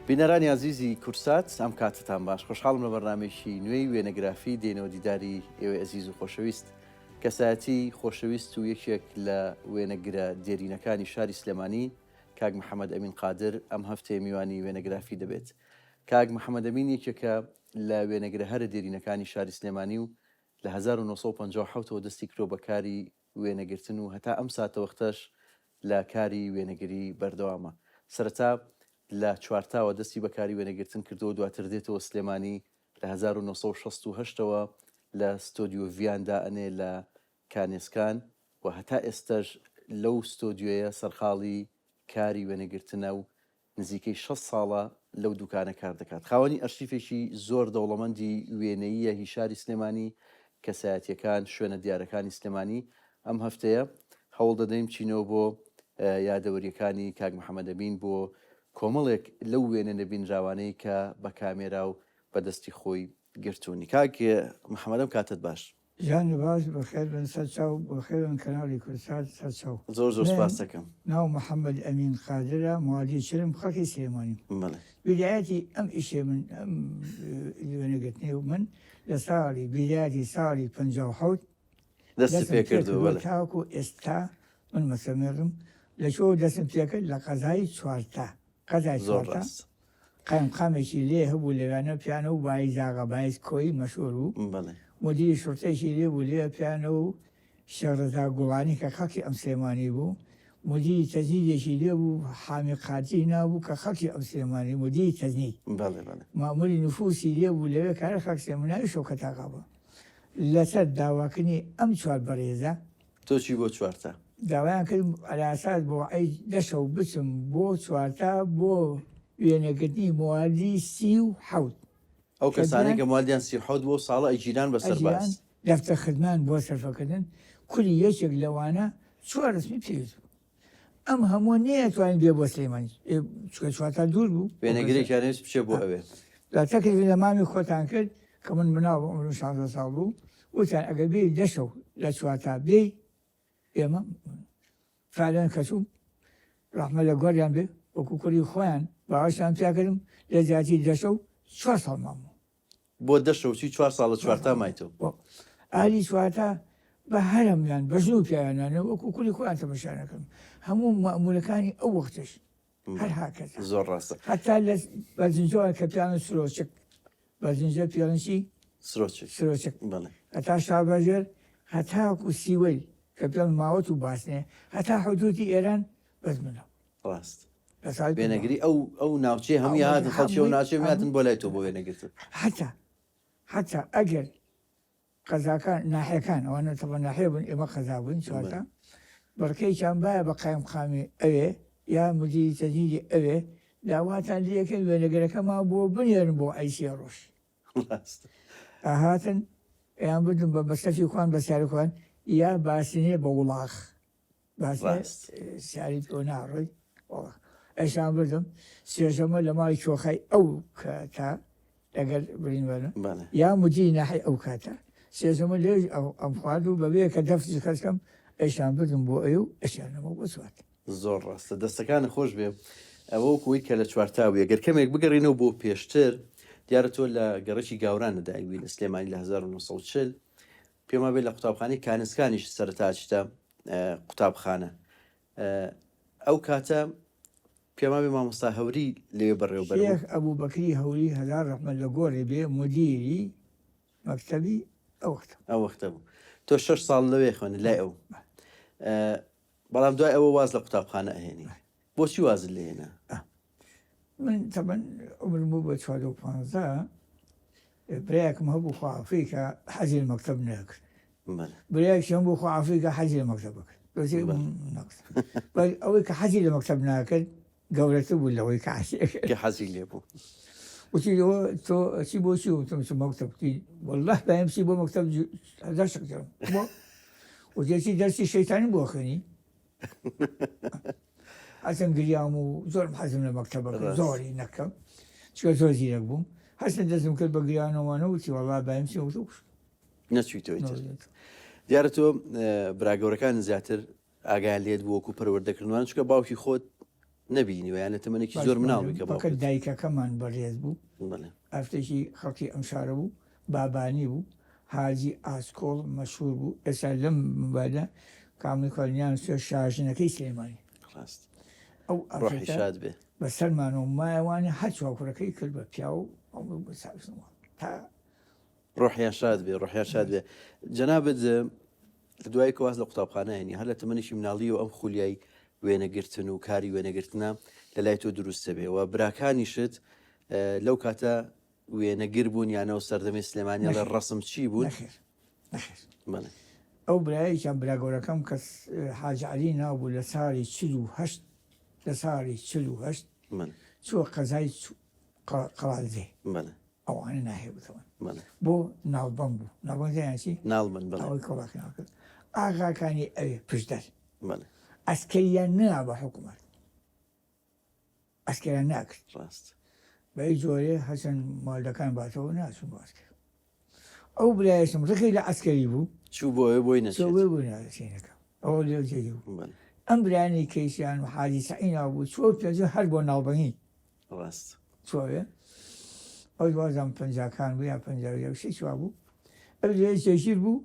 بینەرانی عزیزی کورسات ئەم کاتتان باش خۆشحاڵم لە بەرنامێکی نوێی وێنەگرافی دێنەوە دیداری ئێوە ئەزیز و خۆشەویست کەسایەتی خۆشەویست و یەکێک لە وێنەگرە دێرینەکانی شاری سلێمانی کاک محەممەد ئەمین قادر ئەم هەفتەیە میوانی وێنەگرافی دەبێت. کاک محەممەد ئەمین یەکێکە لە وێنەگرە هەرە دێرینەکانی شاری سلێمانی و لە 1950ەوە دەستی کرۆ بەکاری وێنەگرتن و هەتا ئەم ساتەوەختەش لە کاری وێنەگری بەردەوامە. سەرەتا لە چوارتاوە دەستی بەکاری وێنەگرتن کردەوە دواتر دێتەوە سلێمانی لە 1968ەوە لە ستۆدیۆ ڤیاندا ئەنێ لە کانێسکان و هەتا ئێستش لەو ستۆدیۆیە سەرخاڵی کاری وێنەگرتنە و نزیکەی 6 ساڵە لەو دوکانە کار دەکات. خاوەنی ئەرشیفێکی زۆر دەوڵەمەندی وێنەیە هی شاری سلێمانی کەسایەتیەکان شوێنە دیارەکانی سلێمانی ئەم هەفتەیە هەوڵ دەدەین چینەوە بۆ یادەوەریەکانی کاک محەممەد ئەمین بۆ کۆمەڵێک لەو وێنە نەبینراوانەی کە بە کامێرا و بەدەستی خۆی گرتوونی. کاک محەممەدەم کاتت باش. ژان باش بەخێر بن سەر چاو بەخێرن کەناڵی کورسات سەر چاو. زۆر سپاس دەکەم. ناو محەممەد ئەمین قادرە موالی چرم خەڵکی سلێمانی. بیدایەتی ئەم ئیشێ من ئەم وێنەگرتنی و من لە ساڵی بیدایەتی ساڵی 57 دەست پێ کردووە تاوەکو ئێستا من مەسەمێڕم لە شۆ دەستم پێکرد لە قەزای چوارتا قەزای چوارتا قایمقامێکی لێ هەبوو لەوانە پیانە و بای زاغە باعث کۆی مەشهور و مدیری شورتێکی لێ بوو لێ پیانە و شێڕەزا گوڵانی کە خەڵکی ئەم سلێمانی بوو مدیری تەزنیدێکی لێ بوو حامی قاتی نابوو کە خەڵکی ئەم سلێمانی مدیری تەزنید ماموری نفوسی لێ بوو لەوێ کارە خەڵک سلێمانی شۆکە تاقابە لەسەر داواکردنی ئەم چوار بەڕێزە تۆچی بۆ چوارتا داوایان کرد ئەلاسات بۆ ئەی دەشە و بچم بۆ چوارتا بۆ وێنەگرتنی موالی 37 ئەو کەسانی کە موالیان 37 بۆ ساڵە ئەیجیران بەسەر باس دەفتە خدمان بۆ سەرفەکردن کولی یەکێک لەوانە چوار ڕسمی پێویست ئەم هەموو نەیەتوانین بێ بۆ سلێمانی چکە چوارتا دوور بوو وێنەگرێکیانێت بچێ بۆ ئەوێ لا تەکلیف لە مامی خۆتان کرد کە من مناو بە عمر 16 ساڵ بوو وتیان ئەگەر بێ دەشە لە چوارتا بێ ئێمە فعلەن کەچوو ڕەحمە لە گۆریان بێ وەکو کوری خۆیان باوەشیان پیاکردم لە زیاتی دەشە و 4 ساڵ مامەوە بۆ دەشەوتی 4 ساڵ لە چوارتا مایتەوە ئالی چوارتا بە هەرمیان بەژوو پیانانە وەکو کوری خۆیان تەمەشانەکەم هەموو مەمولەکانی ئەو وەختش هەر هاکەت زۆر ڕاستە هەتا لە بەرزنجۆوە کە پیانە سرۆچک بەرزنجە پیانشی سرۆچک هەتا شابەژێر هەتاکو سیوەی کە پێڵ ماوەت و باسنێ هەتا حدودی ئێران بەس منە ڕاست وێنەگری ئەو ناوچێ هەمی هاتن خەڵکی و ناوچێ هاتن بۆ لای تۆ بۆ وێنەگرتن هەتا ئەگەر قەزاکان ناحەکان ئەوانە تەبە ناحێ بوون ئێمە قەزا بووین چوارتا بەڕکەیان باە بە قایمقامی ئەوێ یا مدیری تەزنیدی ئەوێ داواتان لەکەن وێنەگەرەکەما بۆ بنێرن بۆ ئەیسی ڕۆژ هاتن ئەیان بدن بە بەسەفی خوان بە سیاری خوان یا باسنێ بە وڵاخ سیاری تۆ ناڕۆی ئەشان بردم سێژەمە لە ماڵی چۆخای ئەو کاتا لەگەر برینوەرە یا مدیری ناحی ئەو کاتە سێژەمە لێ ئەم خوارد و بەبێ کە دەفتی کەسکەم ئەشان بردم بۆ ئەو ئەشانەمە بۆ سوات. زۆر ڕاستە دەستەکان خۆش بێ ئەوە کوی کە لە چوارتاوی گەر کەمێک بگەڕینەوە بۆ پێشتر دیارە تۆ لە گەڕەکی گاورانە داوی لە سلێمانی لە 1940 پێما بێت لە قوتابخانەی کانسکانیش سەرتاچتە قوتابخانە ئەو کاتە پێما بێ مامۆستا هەوری لێوێ بەڕێوەبەر ئەبوو بەکری هەوری هەزار ڕەحمەت لە گۆڕێ بێ مدیری مەکتەبی ئەو وەختە بوو تۆ 6 ساڵ لەوێ خوێنە لای ئەو بەڵام دوای ئەوە واز لە قوتابخانە ئەهێنی بۆچی وازت لێهێنا؟ من تەبەن عمرم بوو بە 15 برایەکم هەبوو خوافی کە حەزی لە مەکتەب نەکرد برایەکیان بوو خوافی کە حەزی لە مەکتەب بکرد ئەوەی کە حەزی لە مەکتەب ناکرد گەورەتر بوو لەوەی کە حەزی لێ بوو وتی تۆ چی بۆچی وتم مەکتەبی والله باەمسی بۆ مەکتەب هەزار شەکرم وتێکی دەرسی شەیتانی بۆ خوێنی حەسەن گریام و زۆرم حەزم لە مەکتەبەکە زۆری نەکەم چکە زۆر زیرەک بووم هەستن دەستم کرد بە گریانەوانە وتی وەڵا باەمسی وتوش نەچویتەوە دیارە تۆ براگەورەکان زیاتر ئاگایان لێت بوو وەکو پەروەردەکردنوان چکە باوکی خۆت نەبینی ویانە تەمەێکی زۆر مناڵی کە بەکە دایکەکەمان بەڕێز بوو ئەفتێکی خەڵکی ئەمشارە بوو بابانی بوو حاجی ئاسکۆڵ مەشهور بوو ئێستا لەم مبادە کامل کۆلنیان سێ شاژنەکەی سلێمانی ئەو ڕۆحی شاد بێ بەسەرمان و مایەوانی هەر چاوکڕەکەی کرد بە پیا و تا ڕۆحیان شاد بێ ڕۆحیان شاد بێ جەنابەت لە دوای کەواز لە قوتابخانەیەنی هەر لە تەمەنیشی مناڵی و ئەم خولیای وێنەگرتن و کاری وێنەگرتنە لە لای تۆ دروستە بێ و براکانیشت لەو کاتە وێنەگر بوون یانەوە سەردەمی سلێمانی لە ڕسم چی بوون ئەو برایشان براگۆرەکەم کەس حاجعلی نابوو لە ساڵی 48 لە ساڵی 48 چوە قەزای قەڵازێ ئەوانە ناهێبتەوە بۆ ناڵبەم بوو ناڵبەنزیانچی ناڵمن ئەوەی کۆڵاکەکرد ئاغاکانی ئەوێ پشدەر ئەسکەریان نیا بە حکوومەت ئەسکەریان ناکرد ڕاست بەی جۆرێ هەچەند ماڵدەکان باتەوە ناچوو باسکە ئەو برایشم ڕێکی لە ئەسکەری بوو چوو بۆ ئەوێ بۆی نەچێت بووی ناسینەکە ئەوە لێ جێ بوو ئەم برانی کەیسیان و حاجی سەعینا بوو چۆ پێ هەر بۆ ناڵبەنی ڕاست چۆوێ ئەو دوازم پەنجاکان بوو یا پەنجاوی چوا بوو ئەو لێ جێژیر بوو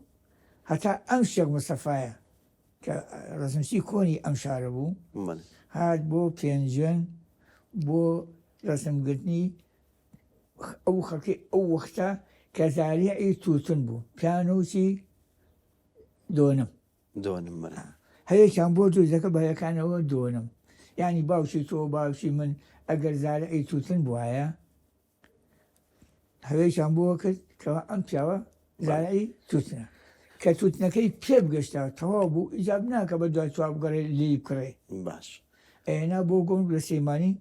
هەتا ئەم شێخ مستەفایە کە ڕسمسی کۆنی ئەم شارە بوو هات بۆ پێنجێن بۆ ڕسمگرتنی ئەو خەڵکی ئەو وەختە کە زاریعی تووتن بوو پیانۆچی دۆنم هەیەکیان بۆ دووزەکە بەیەکانەوە دۆنم یعنی باوکی تۆ باوکی من ئەگەر زارعی تووتن بواە هەوێکیان بۆ کرد کەەوە ئەم پیاوە زارعی تووتنە کە تووتنەکەی پێ بگەشتا تەواو بوو ئیجاب ناکە بە دوای تواب گەڕێ لی بکڕێ باش ئێنا بۆ گۆم لە سەیمانی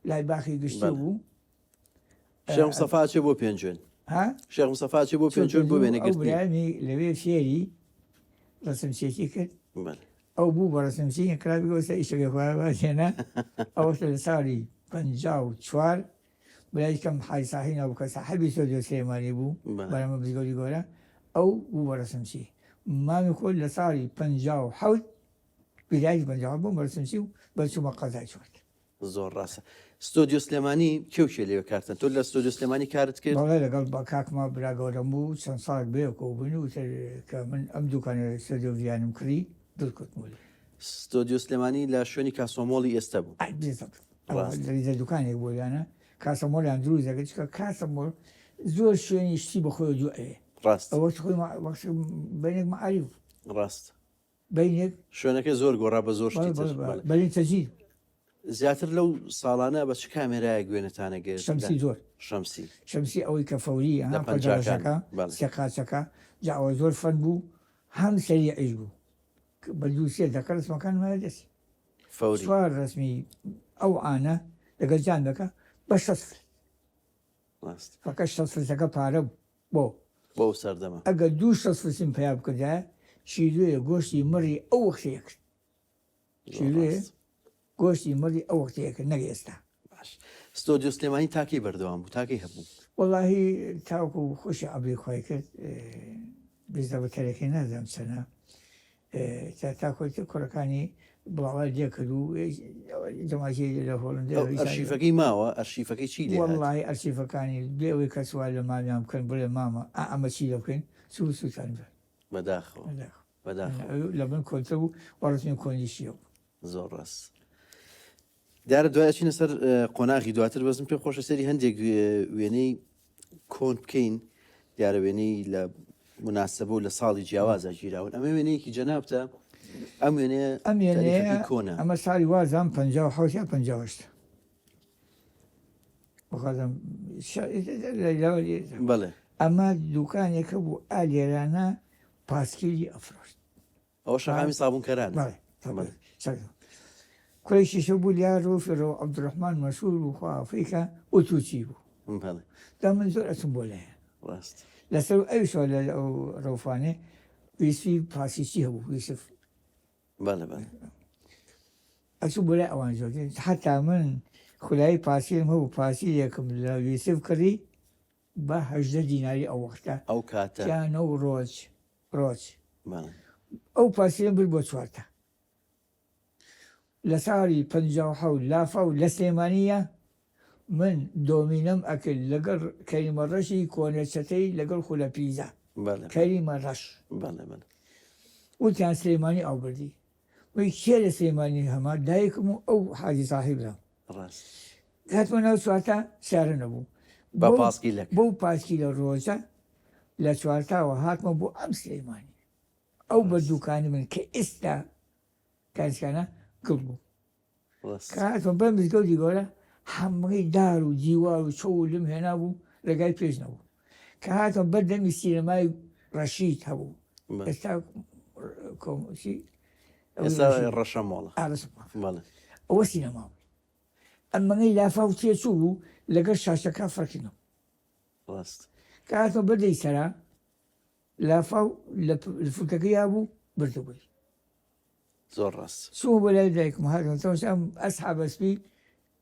لای باخی گشتە بوو شێخ مستەفا چێ بۆ پێنجێن شێخ مستەفا چێ بۆ پێنجێن بۆ وێنەگرتنی لەوێ فێری ڕسمچێکی کرد ئەو بوو بە ڕسمچی کراویگەوەسە ئیشەکەخوارێنە ئەوەشە لە ساڵی 54 برای کەم حای ساحینا بوو کە ساحەبی سۆدیۆ سلێمانی بوو بەرەمە بزگەوتی گۆرە ئەو بوو بە ڕسمچی مامی خۆی لە ساڵی 57 بیدای 57 بوو بە ڕسمچی و بەچوومە قەزای چوارد زۆر ڕاستە ستۆدیۆ سلێمانی کێوشێ لێوە کارتن تۆ لە ستۆدیۆ سلێمانی کارت کرد بەڵێ لەگەڵ بە کاکما براگەورەم بوو چەند ساڵ بێکەوە بووین و کە من ئەم دوکانە ستۆدیۆ ڤیانم کڕی دڵکوتمولی ستۆدیۆ سلێمانی لە شوێنی کاسۆمۆڵی ئێستا بوو ریزە دوکانێک بۆ یانە کاسەمۆڵیان دروست دەکەن چکە کاسەمۆڵ زۆر شوێنی شتی بە خۆی دوێ ڕاست ئەوە خۆی بینێک مەعاریف ڕاست بینێک شوێنەکە زۆر گۆڕا بە زۆر بەرین تەجیر زیاتر لەو ساڵانە بە چ کامێرایە گوێنەتانە گەشت شەمسی زۆر شەمسی ئەوەی کە فەوری پەنجەکە سێقاچەکە جاوە زۆر فەن بوو هەم سەری عیش بوو بە دووسێ دەکە ڕسمەکان وایە دەستی چوار ڕسمی ئەو ئانە لەگەڵ جان دەکە بە شەسف فەکە شەسفەکە پارە بۆ سەردەمە ئەگەر دوو شەسفسیم پیا بکردایە شیلوێ گۆشتی مڕی ئەو وەختەیە کرد شیلوێ گۆشتی مڕی ئەو وەختەیە کرد نەگە ئێستا ستۆدیۆ سلێمانی تاکەی بەردەوام بوو تاکەی هەبوو وەڵاهی تاوکو و خۆشی ئەبێ خۆی کرد بیزە بەکارێکی نازانم چەنە تاکۆی کوڕەکانی بڵاوە لێ کرد و جەماکی لە هۆڵندا ئەرشیفەکەی ماوە ئەرشیفەکەی چی لێ وەڵاهی ئەرشیفەکانی بێەوەی کە سوال لە مامیان بکەن بڵێ مامە ئەمە چی لە بکەین سووتان بەداخەوە لە بن کۆنتە بوو وەڕستمی کۆنیشیە بوو زۆر ڕاست دیارە دوایە چینە سەر قۆناغی دواتر بەزم پێ خۆشە سەری هەندێک وێنەی کۆن بکەین دیارە وێنەی لە مناسبە و لە ساڵی جیاوازە ژیراون ئەمە وێنەیەکی جەنابتە ئەم وێنەیە کۆنە ئەمە ساڵی وازام 56 یا 58 بخوازم بەڵێ ئەمە دوکانێکە بوو ئالێرانە پاسکیلی ئەفرۆشت ئەوە شەقامی سابوونکەرانە کوڕێکیشە بوو لیارۆ فێرۆ عەبدوڕەحمان مەشهور بوو خوافیکە ئۆتوچی بوو دا من زۆر ئەچم بۆ لایە لەسەر ئەویشەوە لە ئەو ڕەوفانێ ویسفی پاسیچی هەبوو ویسف ئەچوو بۆ لای ئەوان زۆر حتا من خولایی پاسیلم هەبوو پاسی یەکم لە ویسف کردی بە 18 دیناری ئەو وەختە ئەو کاتەیانە و ڕۆژ ئەو پاسیلم برد بۆ چوارتە لساري بنجاو حول لا فو لسليمانية من دومينم أكل لقر كلمة رشي كونتشتي لقر خلا بيزا بله كلمة رش بله بله وكان سليماني أو بردي ويشيل سليماني هما دايكم أو حاجة صاحب لهم راست هاتمنا سواتا شهر نبو با باسكي لك بو باسكي للروزة لسواتا وهاتما بو أم سليماني أو بدو كان من كإستا كان قلبو راست كانت من بين بزقود يقول حمري دار وجوار وشولم هنا بو لقاي بيش نبو كانت من بدل السينما رشيد هبو بله استا كوم شي يسا الرشام والله على سبحان بله هو سينما أما غير لا فوتي شو لقى الشاشة كافركنا راست كانت من بدل سرا لا فو الفكاكية أبو برتقول زور راست شو بلادكم هذا توش أم أصحاب اسمي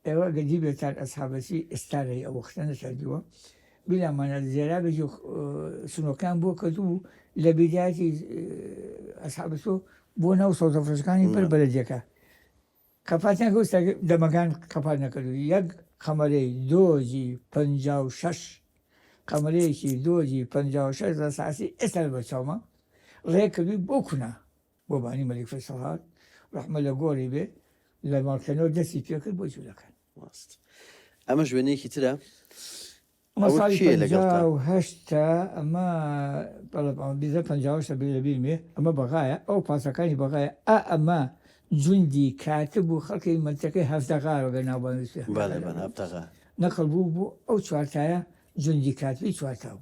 ايوا قديم تاع اصحاب اسمي استاري او وقتنا تاجوا بلا ما نزل بيجو شنو كان بو كتو لبداية اصحاب اسمه بونا وصوت افريقاني بالبلديكا كفاتنا كوستا دمكان كفاتنا كدو يق خمري دوجي بنجاو شش خمري شي دوجي بنجاو شش راساسي اسال بچوما ريكبي بوكنا بوباني ملك فيصل رحمه الله قوري به لما كانوا دسي فيك بوجو لك راست اما جوينيكي ترى مصاري شيء لقلتها. 58 اما طلب بيزا 58% اما بغايا او باسكاني بغايا اما جندي كاتب وخلقي منطقي هفتغار وبنا بنسيه بله بله ابتغى نقل بو او شوارتايا جندي كاتبي شوارتاو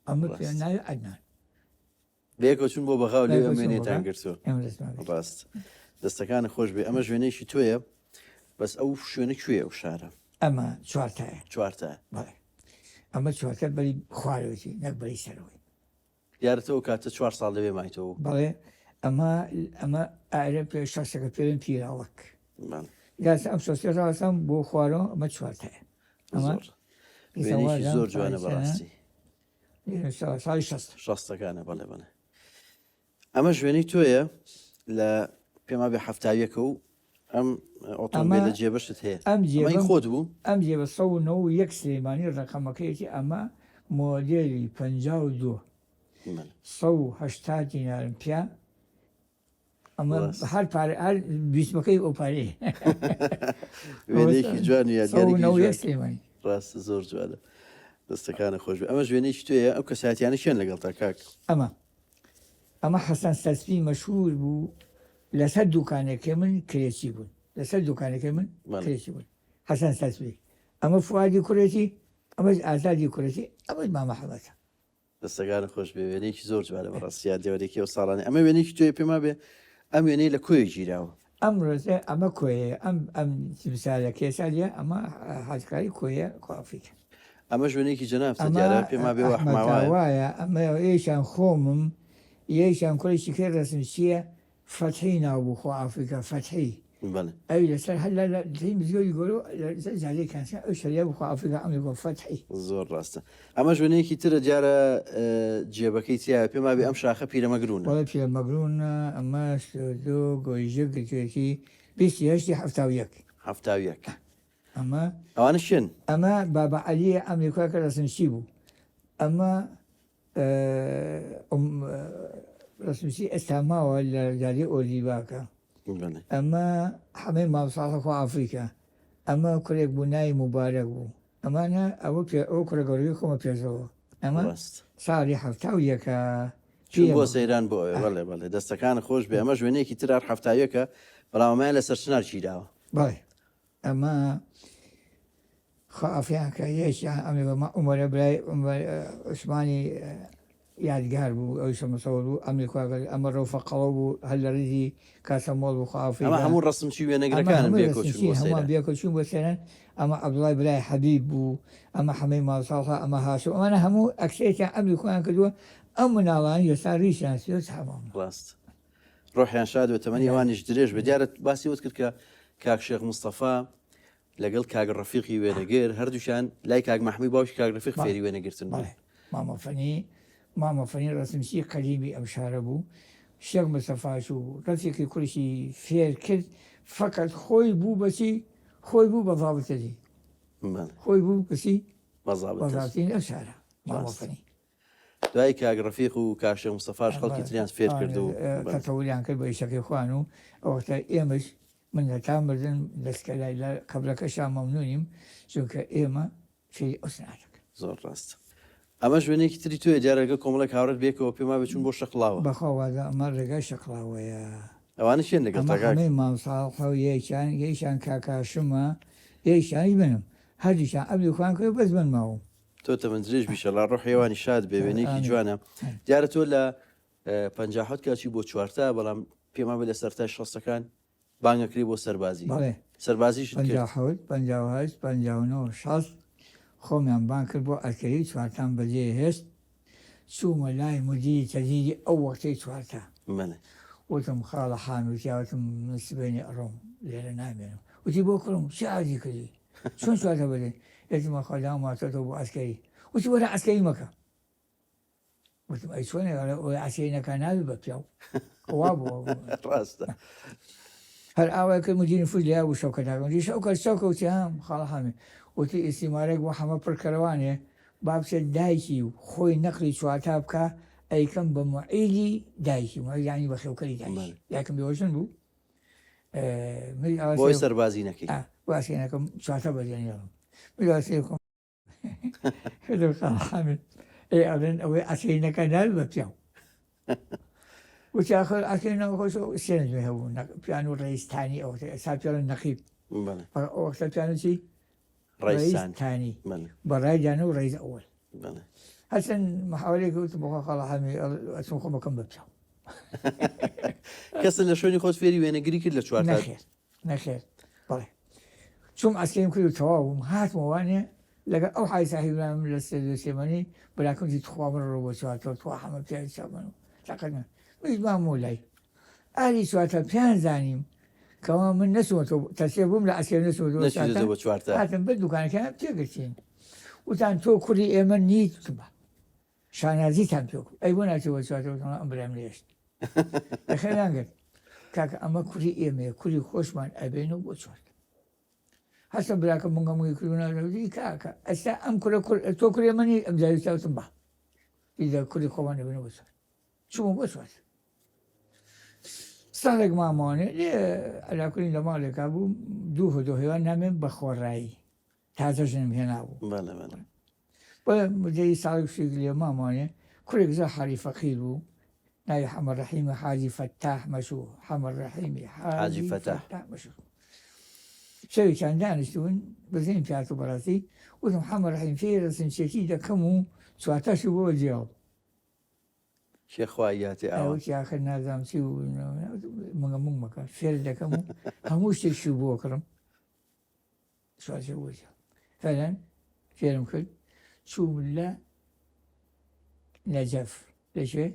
اما في راست. النهاية عدنان بيكو چون بو بغاو لي بيكو چون امني بغا. تانگرسو امرس ما راست دستكان خوش بي اما جوينيشي تويا بس او شوينك شويه وشاره اما شوارتايا چوارتا بله اما شوارتايا بلي خوالوتي نقبلي سروي یارتەوە کاتە 4 ساڵ لەوێ مایتەوە بله اما اعرف شخصك فيلم بيراوك بەڵێ جالس امس راسم بو خوارو ما شوارتايا اما زۆر وێنێکی زۆر جوانە بەڕاستی ساڵی 60 شەستەکانە بەڵێ بەڵێ ئەمە ژوێنەی تۆیە لە پێما بێ هەفتاویەکە و ئەم ئۆتۆمبیلە جێبەشت هەیە ئەم ئەمەی جێبەم خۆت بوو ئەم جێبە 191 سلێمانی ڕقەمەکەیەتی ئەمە مۆدێلی 52 بەڵێ 180 دینارم پیا ئەمە ڕاست. هەر پارە هەر بیسمەکەی ئەو پارەیە وێنەیەکی جوان و یادگارێکی 191 جوان سلێمانی ڕاستە زۆر جوانە دەستەکانە خۆش بێ ئەمە ژوێنێکی توێیە ئەو کەساتیانە شوێن لەگەڵ تا کاک ئەمە حەسەن سەسپی مەشهور بوو لەسەر دوکانێکی من کرێکی بوون لەسەر دوکانێکی من بەڵێ. کرێکی بوون حەسەن سەسپی ئەمە فوادی کوڕێتی ئەمەش ئازادی کوڕێتی ئەمەش مامە حەمەتە دەستەکانە خۆش بێ وێنەیەکی زۆر جوانە بەڕاستیا دێوەرێکی ئەو ساڵانێ ئەمە وێنێکی توێ پێما بێ ئەم وێنەی لە کۆی گیراوە ئەم ڕۆژێ ئەمە کۆیە ئەم تیمسالە کێسالیە ئەمە حاجکاری کۆیە کوافریکە ئەمە ژوێنێکی جەنابتە دیارە پێما بێ وەحماوایە وایە ئەمە ئێشان خۆمم یەیشان کوڕێکی کرد ڕسم چییە فەتحی ناوبوو خۆ ئافریکا فەتحی بەڵێ ئەوی لەسەر هەر لە مزگەوتی گۆرە زادەی کانسا ئەو شەریە بخۆ ئافریکا ئەمێ بۆ فەتحی زۆر ڕاستە ئەمە ژوێنەیەکی ترە دیارە جێبەکەی تایە پێما بێ ئەم شاخە پیرەمەگرونە وڵە پێ مەگرونە ئەمە دۆ گۆیژە گرتوێتی 28 هەفتاویەک ئەمە ئەوانە شوێن ئەمە بابا عەلیە ئەمریکا کە ڕسمچی بوو ئەمە ڕسمچی ئێستا ماوە لە داری ئۆلیڤاکە بەڵێ ئەمە هەمەی ماوساڵە خۆ ئافریکا ئەمە کوڕێک بوو ناوی موبارەک بوو ئەمانە ئەو کوڕە گەورەی خۆمە پێشەوە ئەمە ڕاست ساڵی 71 چون بۆ سەیران بۆ ئەوێ بەڵێ بەڵێ دەستەکانە خۆش بێ ئەمە ژوێنێکی ترار هەفتاویەکە بەڵامەیە لەسەر چنار چیراوە بەڵێ ئەمە خافیانکە یەکیان ئەمێ عومەرە برای عوسمانی یادگار بوو ئەوی شەمەسەوە بوو ئەمریکاگەر ئەمە ڕەوفەقەوە بوو هەر لە ڕیزی کاسەمۆڵ بوو خافی ئەمە هەموو ڕسمچی وێنەگرەکانن هەمووان بێکەچوون بۆ سێران ئەمە عەبدوڵای برای حەبیب بوو ئەمە هەمەی ماڵساڵها ئەمە هاشم ئەمانە هەموو ئەکسێکیان ئەمریکایان کردووە ئەم مناڵان یێستا ڕیشیان سوێت هەمام ڕاست ڕۆحیان شاد و تەمەنی ئەوانیش درێژ بە دیارە باسی وت کرد کە کاک شێخ مستەفا لەگەڵ کاک ڕەفیقی وێنەگەر هەردووشان لای کاک مەحموود باوکی کاک ڕەفیق فێری وێنەگرتن بوو مامەفەنی ڕسمچی قەدیمی ئەم شارە بوو شێخ مستەفاش و ڕەفیقی کوڕیشی فێر کرد فقط خۆی بوو بەچی خۆی بوو بە ضابطەجی خۆی بوو بەچی بەضابطین ئەو شارە ماڵۆفەنی دوای کاک ڕەفیق و کاشێ مستەفاش خەڵکی تریان فێر کرد و تەتەوریان کرد بە ئیشەکەی خوان و ئەوەختە ئێمەش من لە تا مردن دەستکەلای لە قەبرەکەشان مەمنونیم چونکە ئێمە فێری ئەو سناتەکە زۆر ڕاستە ئەمە ژوێنێکی تری توێ دیارەکە کۆمەڵک هاوڕێت بێکەوە پێما بچون بۆ شەقڵاوە بەخواوازە ئەمە ڕێگای شەقڵاوەیە ئەوانە شێن لەگەڵ ئەمەی مامساڵ یەکیان یەیشان کاکاشمە یەیشانی بنم هەردیشان ئەبلی خوان کرد بەس بن ماوە تۆ تەمەندرێژ بیشەڵا ڕۆ حێوانی شاد بێ وێنێکی جوانە دیارە تۆ لە 50 کاچی بۆ چوارتە بەڵام پێما بێ لە سەرتای شەستەکان بانگەکری بۆ سەربازی سەربازیش 59 60 خۆمیان بان کرد بۆ ئەرکەری چوارتان بەجێ هێست چوومە لای مدیری تەجیری ئەو وەختەی چوارتە وتم خاڵە حاموتیاوتم سبێنی ئەڕۆم لێرە نامێنم وتی بۆ کڕم چی ئازی کردی چۆن چوارتە بەدەی ئێتمە خەلام ماتۆتەوە بۆ ئەسکەری وتی وەرە ئەسکەری مەکە وتم ئەی چۆنێ ئەسکەری نەکە ناوی بە پیاو وا بووە ڕاستە هەر ئاوای کرد مدیری فوز لیا بوو شەوکەتاکەم شەوکە شەوکەوتی هەم خاڵە حامێ وتی ئیسیمارێک بۆ هەمە پڕکەرەوانێ با بچێت دایکی و خۆی نەقلی چوارتا بکە ئەیکەم بە معیلی دایکی یانی بە خێوکەری دایکی یاکەم بێوەژن بوو بۆی سەربازی نەکەی واسێنەکەم چوارتە بەجێنێڵم میواسێکم حامێ ئەڵێن ئەوەی ئەسێنەکە ناوی بە پیاو وتی آخر ئەکەینەوە خۆش سێنێ هەبوو پیان و ڕێستانی ئەو ئێستا پیاڵن نەقیب ئەوەختە پیانوتی ڕێستانی بەڕایدانە و ڕێز ئەوەل هەچەند محاولێک وت بۆ خاڵە هەمی ئەچم خۆمەکەم بە پیاو کەسن لە شوێنی خۆت فێری وێنەگیری کرد لە چوار نەخێر بەڵێ چوم ئەسکەیم کرد و تەواوم هاتمەوانێ لەگەڵ ئەو حای ساحیبرام لە سێمەنی بەلاکەمتی تخوامن ڕۆ بۆ چوارتەوە تو هەمە پیاوی چاومەن و تاقەنە مام مۆلای ئاری چوارتە پیان زانیم کەەوە من نەسوەوە تەسێ بووم لە ئەسکێ نەسوەوە هاتم بە دوکانەکان تێگەچین وتان تۆ کوڕی ئێمە نیت بە شانازیتان پێ ئەی بۆ ناچەوە چوارتەوە ئەم برام لێشت خێرانگرت کاکە ئەمە کوڕی ئێمەیە کوری خۆشمان ئەبێنەوە بۆ چوارت هەستم براکە منگەمووی کردناوی کاکە ئەستا ئەم تۆ کوری ئێمەنی ئەم جاویتاوتم بە ئیدا کوری خۆمان ئەبێنەوە بۆ چوارت چوومە بۆ چوارت ساڵێک مامانێ ئەلاکوین لە ماڵێکا بوو دوو هەدۆ هێوان نامێن بە خۆڕایی تازەژنم هێنابوو بۆ مدەی ساڵێک شێک لێ مامانێ کوڕێک زە حالی فەقیر بوو ناوی حەمەد ڕەحیمی حاجی فەتاح مەشوو حەمەد ڕەحیمی حاجی فەتاح مەشوو شەوێکیان دانیشتبوون بەزین پیات و بەڕاستی وتم حەمەد ڕەحیم فێرە سنچێکی دەکەم و چوارتاشی بۆ جێڵ شێخوایاتی ئەوتی آخر نازام چی و مەگە موږ مەکە فێر دەکەم و هەموو شتێکشی بۆ کڕم سوازێ وەجە فەلەن فێرم کرد چوو لە نەجەف لەکوێ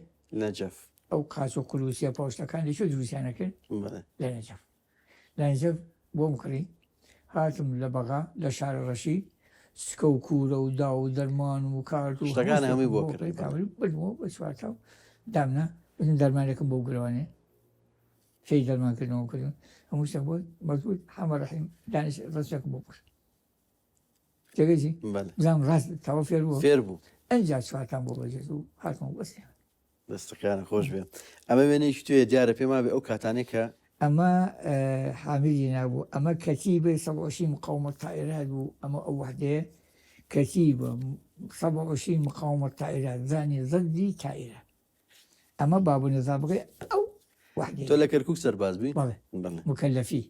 نەجەف ئەو قاچ و قولوسیە پاوشتەکان لەکوێ دروستیانە کرد لە نەجەف لە نەجەف بۆم کڕی هاتم لە بەغا لە شارە ڕەشی سکە و کوورە و دا و دەرمان و کارت و شتەکان هەمووی بۆ بردمەوە بە چوارتە و دامنا بزن دەرمانێکم بۆ گرەوانێ فێی دەرمانکردنەوە کردن هەموو شتێک بۆ مەزبوط حەمەد ڕەحیم دانیشت ڕستێکم بۆ کرد تێگەیشی بزانم ڕاست تەواو فێر بوو ئەنجا چوارتان بۆ بەجێت و هاتمەوە بەستێ دەستەکانە خۆش بێ ئەمە وێنەیەکی توێ دیارە پێما بێ ئەو کاتانێک کە ئەمە حامیدی نابوو ئەمە کەتیبە سەبعشی مقاومەت تائیرات بوو ئەمە ئەو وحدەیە کەتیبە سەبعشی مقاومەت تائیرات زانی زەدی تائیرە ئەمە بابوو نەزابڕێ ئەو وحدەیە تۆ لە کەرکووک سەرباز بووی مکەلەفی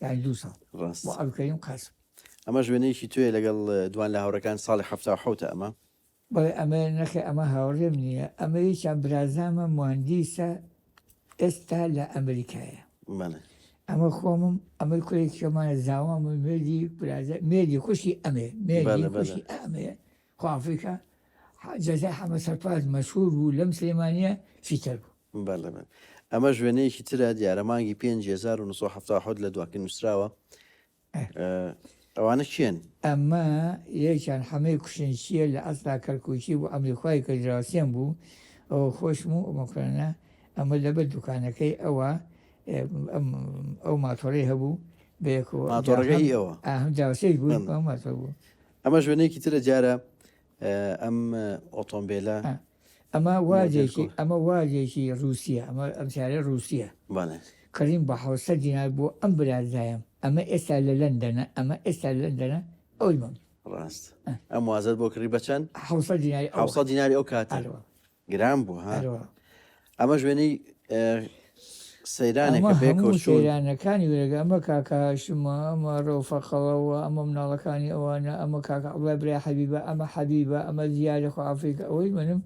یانی 2 ساڵ ڕاست بۆ ئەبکەریم قاسم ئەمە ژوێنەیەکی توێ لەگەڵ دوان لە هاوڕەکان ساڵی 1970 ئەمە بەڵێ ئەمە نەخێ ئەمە هاوڕێم نییە ئەمە یەکیان برازامە مهندیسە ئێستا لە ئەمریکایە ئەمە خۆمم ئەمە کوێکەمانە زاوام مێدی خوشی ئەمێ مێدی خوشی ئەمەیە خوافریکا جەزای حەمە سەرپاز مەشهور بوو لەم سلێمانیە فیتەر بوو ئەمە ژوێنەیەکی ترە دیارە مانگی 5970 لە دواکە نووسراوە ئەوانە چێن ئەمە یەکیان حەمەی کوشنشیە لە ئەستا کەرکوچی بوو ئەمریخوای کە جراسیان بوو ئەوە خۆشم و ئەمەکرانە ئەمە لەبەر دوکانەکەی ئەوە ئەو ماتۆڕی هەبوو بەیەکەوە ماتۆڕەکەی ئەوە هەم جاوسێک بوو ئەو ماتۆر بوو. ئەمە ژوێنێکی ترە جارە ئەم ئۆتۆمبیلە ئەمە واجێکی رووسیا ئەم سیارە رووسیا کەریم بە 600 دینار بۆ ئەم برازایەم ئەمە ئێستا لە لەندەنە ئەمە ئێستا لە لەندەنە ئەوی مەم ڕاست ئەم وازت بۆ کڕی بەچەند 600 دیناری ئەو کاتە گران بوو ها ئەمە ژوێنی سەیرانێکە سەیرانەکانی وێرەگە ئەمە کاکاشمە ئەمە ڕۆفەقەوە ئەمە مناڵەکانی ئەوانە ئەمە کاکە ئەڵای برای حەبیبە ئەمە زیارە خوافریکە ئەوەی منم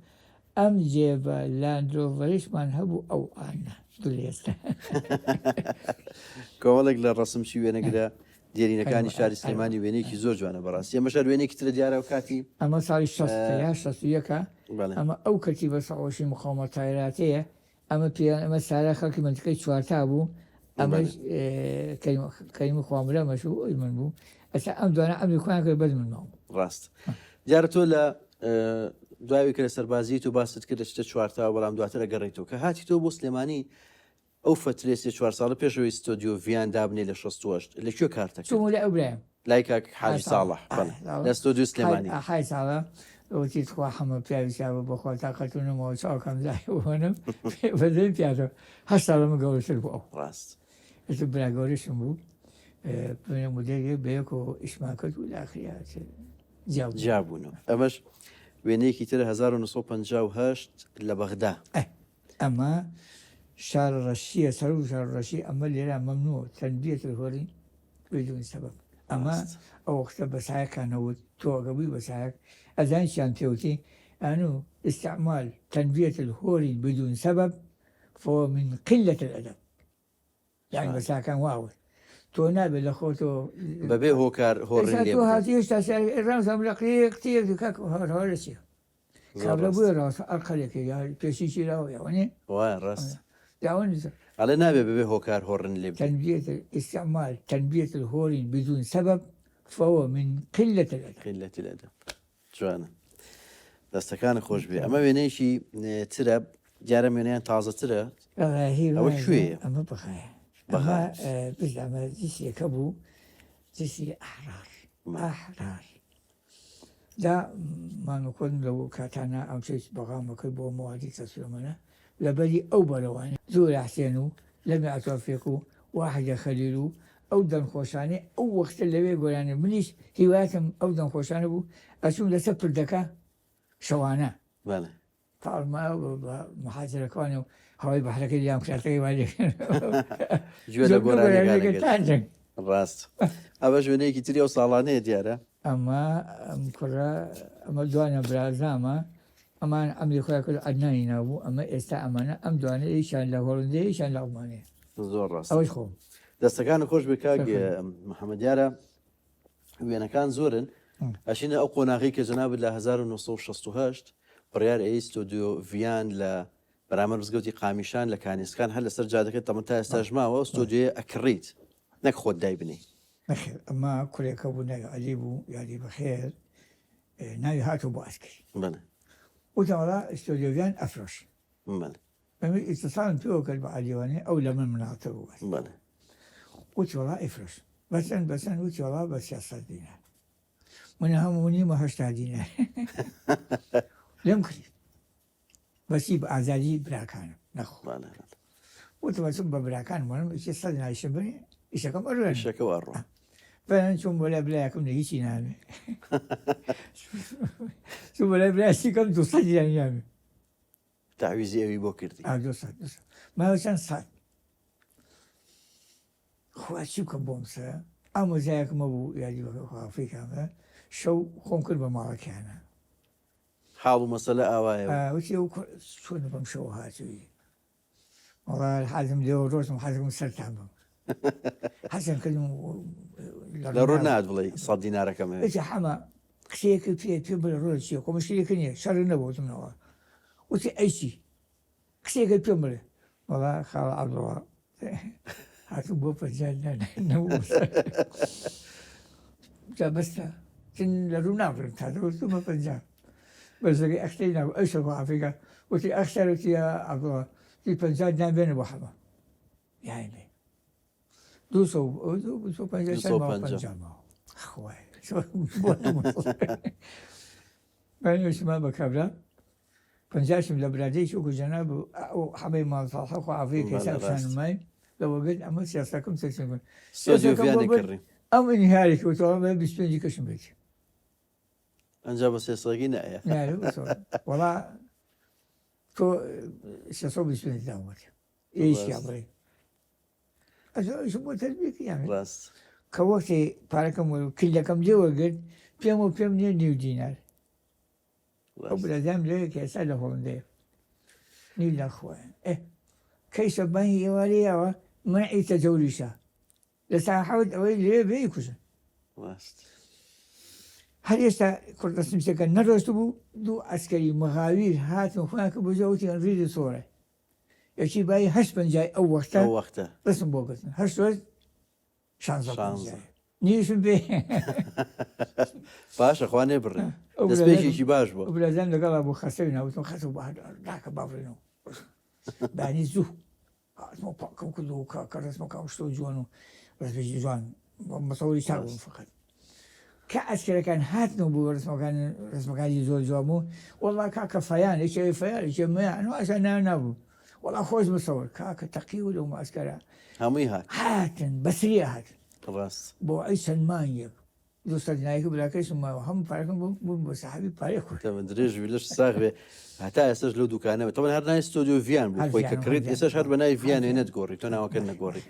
ئەم جێبە لاندۆڤەریشمان هەبوو ئەو ئانە دولێستە کۆڵێک لە ڕسمشی وێنەگرە دیێرینەکانی شاری سلێمانی وێنێکی زۆر جوانە بەڕاستی ئەمە شار وێنێکی ترە دیارە و کاتی ئەمە ساڵی 61 ئەمە ئەو کەتی بە سەعۆشی مخاومە تایراتەیە ئەمە پێیان ئەمە سارە خەڵکی منتیقەی چوارتا بوو ئەمە کەریمە خوامرە مەشوو ئەوی من بوو ئەستا ئەم دوانە ئەم دوکان کرد بەز من ماوە ڕاست دیارە تۆ لە دوای کرە سەربازی تو باست کرد شتە چوارتا بەڵام دواترە گەڕێیتەوە کە هاتی تۆ بۆ سلێمانی ئەو فترێ 4 ساڵە پێشەوەی ستۆدیۆ ڤیان دابنێ لە 68 لەکوێ کارتەکە چۆم لە ئەو برایم لای کاک حاجی ساڵح لە ستۆدیۆ سلێمانی حای ساڵە ئەوتی خوا هەمە پیاویسیاوە بەخوا تااقەتونەوە چاوکەم لایوەنم بەدەی پیاتەوە هە ساڵەمە گەورەتر بوو ئەو ڕاست براگەۆریشم بوو مدەریە بەیەک و ئیشمان کرد و لاخریات جابوونەوە ئەمەش وێنەیەکی تر 1950 لە بەغدا ئەمە شار ڕەشیە سەر و شار ڕەشی ئەمە لێرە مەمنوع تەنبیەت هۆری بدون سەبەب ئەمە ئەو وەختە بەسایەکانەوە تۆگەبووی بەسایەک ئەزانیان پێوتی ئەنو استعمال تنبية الهوري بدون سبب فهو من قلة الأدب يعني بس كان واو تو نابل لخوتو ببي هو كار هوري تو هاتيش تسأل الرمز أمريكي كتير كاك هورسي قبل أبوي راس أرخلك يا بيشيشي لا يعني وين راس يعني على نابي ببي هو كار هورن لب استعمال تنبية الهوري بدون سبب فهو من قلة الأدب قلة الأدب جوانا دەستەکان خۆش بێ ئەمە وێنەیەکی ترە دیارە وێنەیان تازەترە ئەوە کوێیە ئەمە بخایە ئەمە دیسیەکە بوو دیسی ئاحرار دا مانوکۆن لەو کاتانە ئەم چێت بەغامەکەی بۆ موالی تەسلۆمەنە لەبەری ئەو بەرەوانە زۆر حسێن و لەمی ئەتۆفێک و واحدە خەلیل و ئەو دەنخۆشانێ ئەو وەختە لەوێ گۆرانە منیش هیواتم ئەو دەنخۆشانە بوو ئەچوم لەسەر پردەکە شەوانە فڵما محاجرەکانی و هەوای بەحرەکەی لیام کاتەکەی گوێ لە گۆرانەکان ڕاست ئەوە ژوێنەیەکی تری و ساڵانەیە دیارە ئەمە ئەم کوڕە ئەمە دوانە برازامە ئەمان ئەمری خۆیان کرد ئەدنانی نابوو ئەمە ئێستا ئەمانە ئەم دوانە ئیشان لە هۆڵندەیە ئیشان لە ئەڵمانەیە زۆر ڕاست ئەوەی خۆم دەستەکان خۆش بێ کاک محەممەد دیارە وێنەکان زۆرن ئەشینە ئەو قۆناغی کە جەنابێت لە 1968 بڕیار ئەیستۆدیۆ ڤیان لە بەرامبەر مزگەوتی قامیشان لە کانیسکان هەر لەسەر جادەکەت تەمە تا ئێستا ژماوە ستۆدیۆ ئەکڕیت نەک خۆت دای بنی نەخێر ئەمە کوڕێکە بوو نەعەلی بوو یادی بەخێر ناوی هاتوو بۆ ئەسکری وتەوەڵا ستۆدیۆ ڤیان ئەفرۆش ئەمە ئیتساڵم پێوە کرد بە عەلیوانێ ئەو لە من مناڵتە بوو وتیوەڵا ئەفرۆش بەسەن وتیوەڵا بە 300 دینار من هەموونی مە 80 دینار لێم کرد بەسی بە ئازادی براکانم نەخۆ وتوەچم بە براکان وەرم 100 دیناریشە بنێ ئیشەکەم ئەڕێشەکە ئەڕۆ بەن چۆن بۆ لای برایەکەم لە هیچی نامێ چۆن بۆ لای برایەکەم 200 دینار نامێ تعویزی ئەوی بۆ کردی ماوە چەند ساڵ خوا چی بکەم بۆم سە ئەم وەزایەکمە بوو یادی ئەفریقامە شەو خۆم کرد بە ماڵەکانە حاڵ و مەسەلە ئاوایە وتی ئەو چۆن بەم شەوە هاتووی وەڵا حەزم لێوە ڕۆژم حەزم سەرتان بم حەزم کردم لە ڕۆ نات بڵێ 100 دینارەکەمە حەمە قسەیەکە پێ بڵێ ڕۆژ چیە کۆمەشتێکە نییە شەڕ نەبووتمەوە وتی ئەیچی قسەیەکە پێم بڵێ وەڵا خاڵ عەبدوڵڵا هاتوو بۆ پەنجال نەبوو جا بەستە لە ڕوو ناڕێن تاوەمە پەنجال بەزەکەی ئەختەی ناو ئەوشە بۆ ئەفریقا وتی ئەختەرەتی عەبدوڵڵا في پەنجاد نابێنە بۆ حەمە یای بێ 250 خوای بەشمان بە کابرا 50 لە برادێکی وەکو جەناب ئەو حەمەی ماڵساڵحە خوا عافیە کەسا شانمای لەوەگەت ئەمە سیاسەکەم سەرچێن کن ئەم نهارێکی وتەوە بە 25 کەشم بێت ئەنجا بە سێسەگی نایە وەڵا تۆ 625 داوەت ئێشیا بڵێ ئەش بۆ تەربیەکە یان ڕاست کە وەختی پارەکەم کلەکەم لێوەگرت پێم و پێم نییە 9 دینار ئەو برادام لێیەکە ئێستا لە هۆڵندەیە نی لە خوایە کەیسە بانی ئێوارەیەوە منعی تەجەوریشە لە ساحەوت ئەوەی لێ بێ کوژن ڕاست هەر ئێستا کوردەسمیسەکە نەڕۆست بوو دوو ئەسکەری مەغاویر هاتن خۆیانکە بۆجەوتی ڕیدی سۆرە یەکی بای 8 ئەو وەختە دەستم بۆ گرتن 16 نیشم بێ باشە خوانێ بڕێ دەستپێکێکی باش بوو برازان لەگەڵا بۆ خەسەوی ناوتم خەسە داکە باڕێنەوە بانی زوو پاکەم کردو کە ڕسمەکەم شتۆ جوان و ڕسمێکی جوان مەسەوەری چاوم فقط کە ئەسکەرەکان هاتنەوە بۆ ڕسمەکانی زۆر جوام و وەڵا کاکە فەیان یەکێ فەیان یەکێ مەیان ئەسا نابوو وەڵا خۆش بسەوە کاکە تەقی و لەو ماسکەرە هەمووی هاتن بەسریە هاتن ڕاست بۆ ئەی چەندمانیەک دوستنایەکە براکەیشم ماوە هەموو پارەکەم بوون بۆ سەحابی پارێ خۆ درێژ لەش ساغ بێ هەتا ئێستش لەو دوکانەوە تەوە هەر نای ستۆدیۆ ڤیان بوو خۆی کە کڕیت ئێستش هەر بە نای ڤیان هێنێت گۆڕی تۆ ناوەکە نەگۆڕی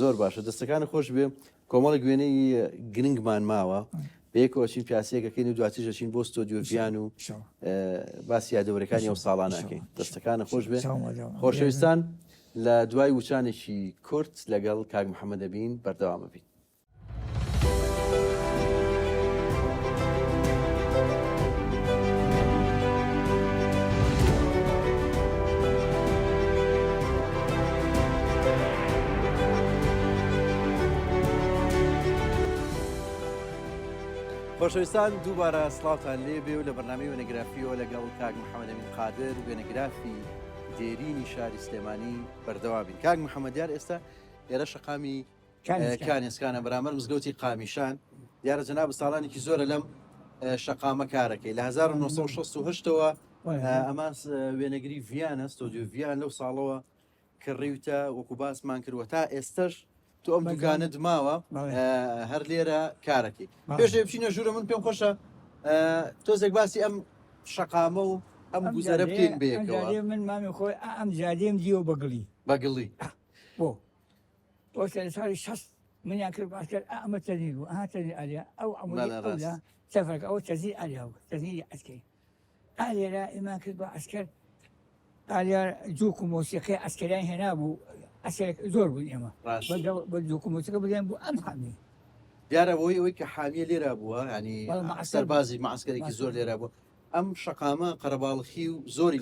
زۆر باشە دەستەکانی خۆش بێ کۆمەڵی گوێنەی گرنگمان ماوە بەیەکەوەچین پیاسەیەکەکەین و دواتیژەچین بۆ ستۆدیۆ ڤیان و باسی یادەوەرەکانی ئەو ساڵانەکەین دەستەکانە خۆش بێ خۆشەویستان لە دوای وچانێکی کورت لەگەڵ کاک محەممەد ئەبین بەردەوامە بین. خۆشەویستان دووبارە سڵاوتان لێ بێ و لە بەرنامەی وێنەگرافیەوە لەگەڵ کاک محەممەد ئەمین قادر وێنەگرافی دێرینی شاری سلێمانی بەردەوابین. کاک محەممەد دیار ئێستا ئێرە شەقامی کانێسکانە بەرامبەر مزگەوتی قامیشان دیارە جەناب ساڵانێکی زۆرە لەم شەقامە کارەکەی لە 1968ەوە ئەمان وێنەگری ڤیانە ستۆدیۆ ڤیان لەو ساڵەوە کڕیوتە وەکو باسمان کردووە تا ئێستش تو ئەم دوکانت ماوە هەر لێرە کارەکەی پێشێ بچینە ژوورە من پێم خۆشە تۆزێک باسی ئەم شەقامە و ئەم گوزەرە بکەین بەیەکەوە من مامی خۆی ئەم جادێم دیوە بەگڵی بۆ ساڵی 60 منیان کرد باشکرد ئەمە تەزیر بوو هاتەنی ئالیا ئەو ئەمەلا سەفەرکە ئەوە تەزیر ئالیا بوو تەزیری ئەسکەی ئالێرە ئێمان کرد بە ئەسکەر ئالیا جووک و مۆسیقی ئەسکەریان هێنا بوو ئەسکەرێک زۆر بوون ئێمە بە جووک و مۆسیقی بدەن بوو ئەم حامی دیارە بۆی ئەوەی کە حامیە لێرە بووە ینی سەربازی مەعسکەرێکی زۆر لێرە بوو ئەم شەقامە قەرەباڵخی و زۆری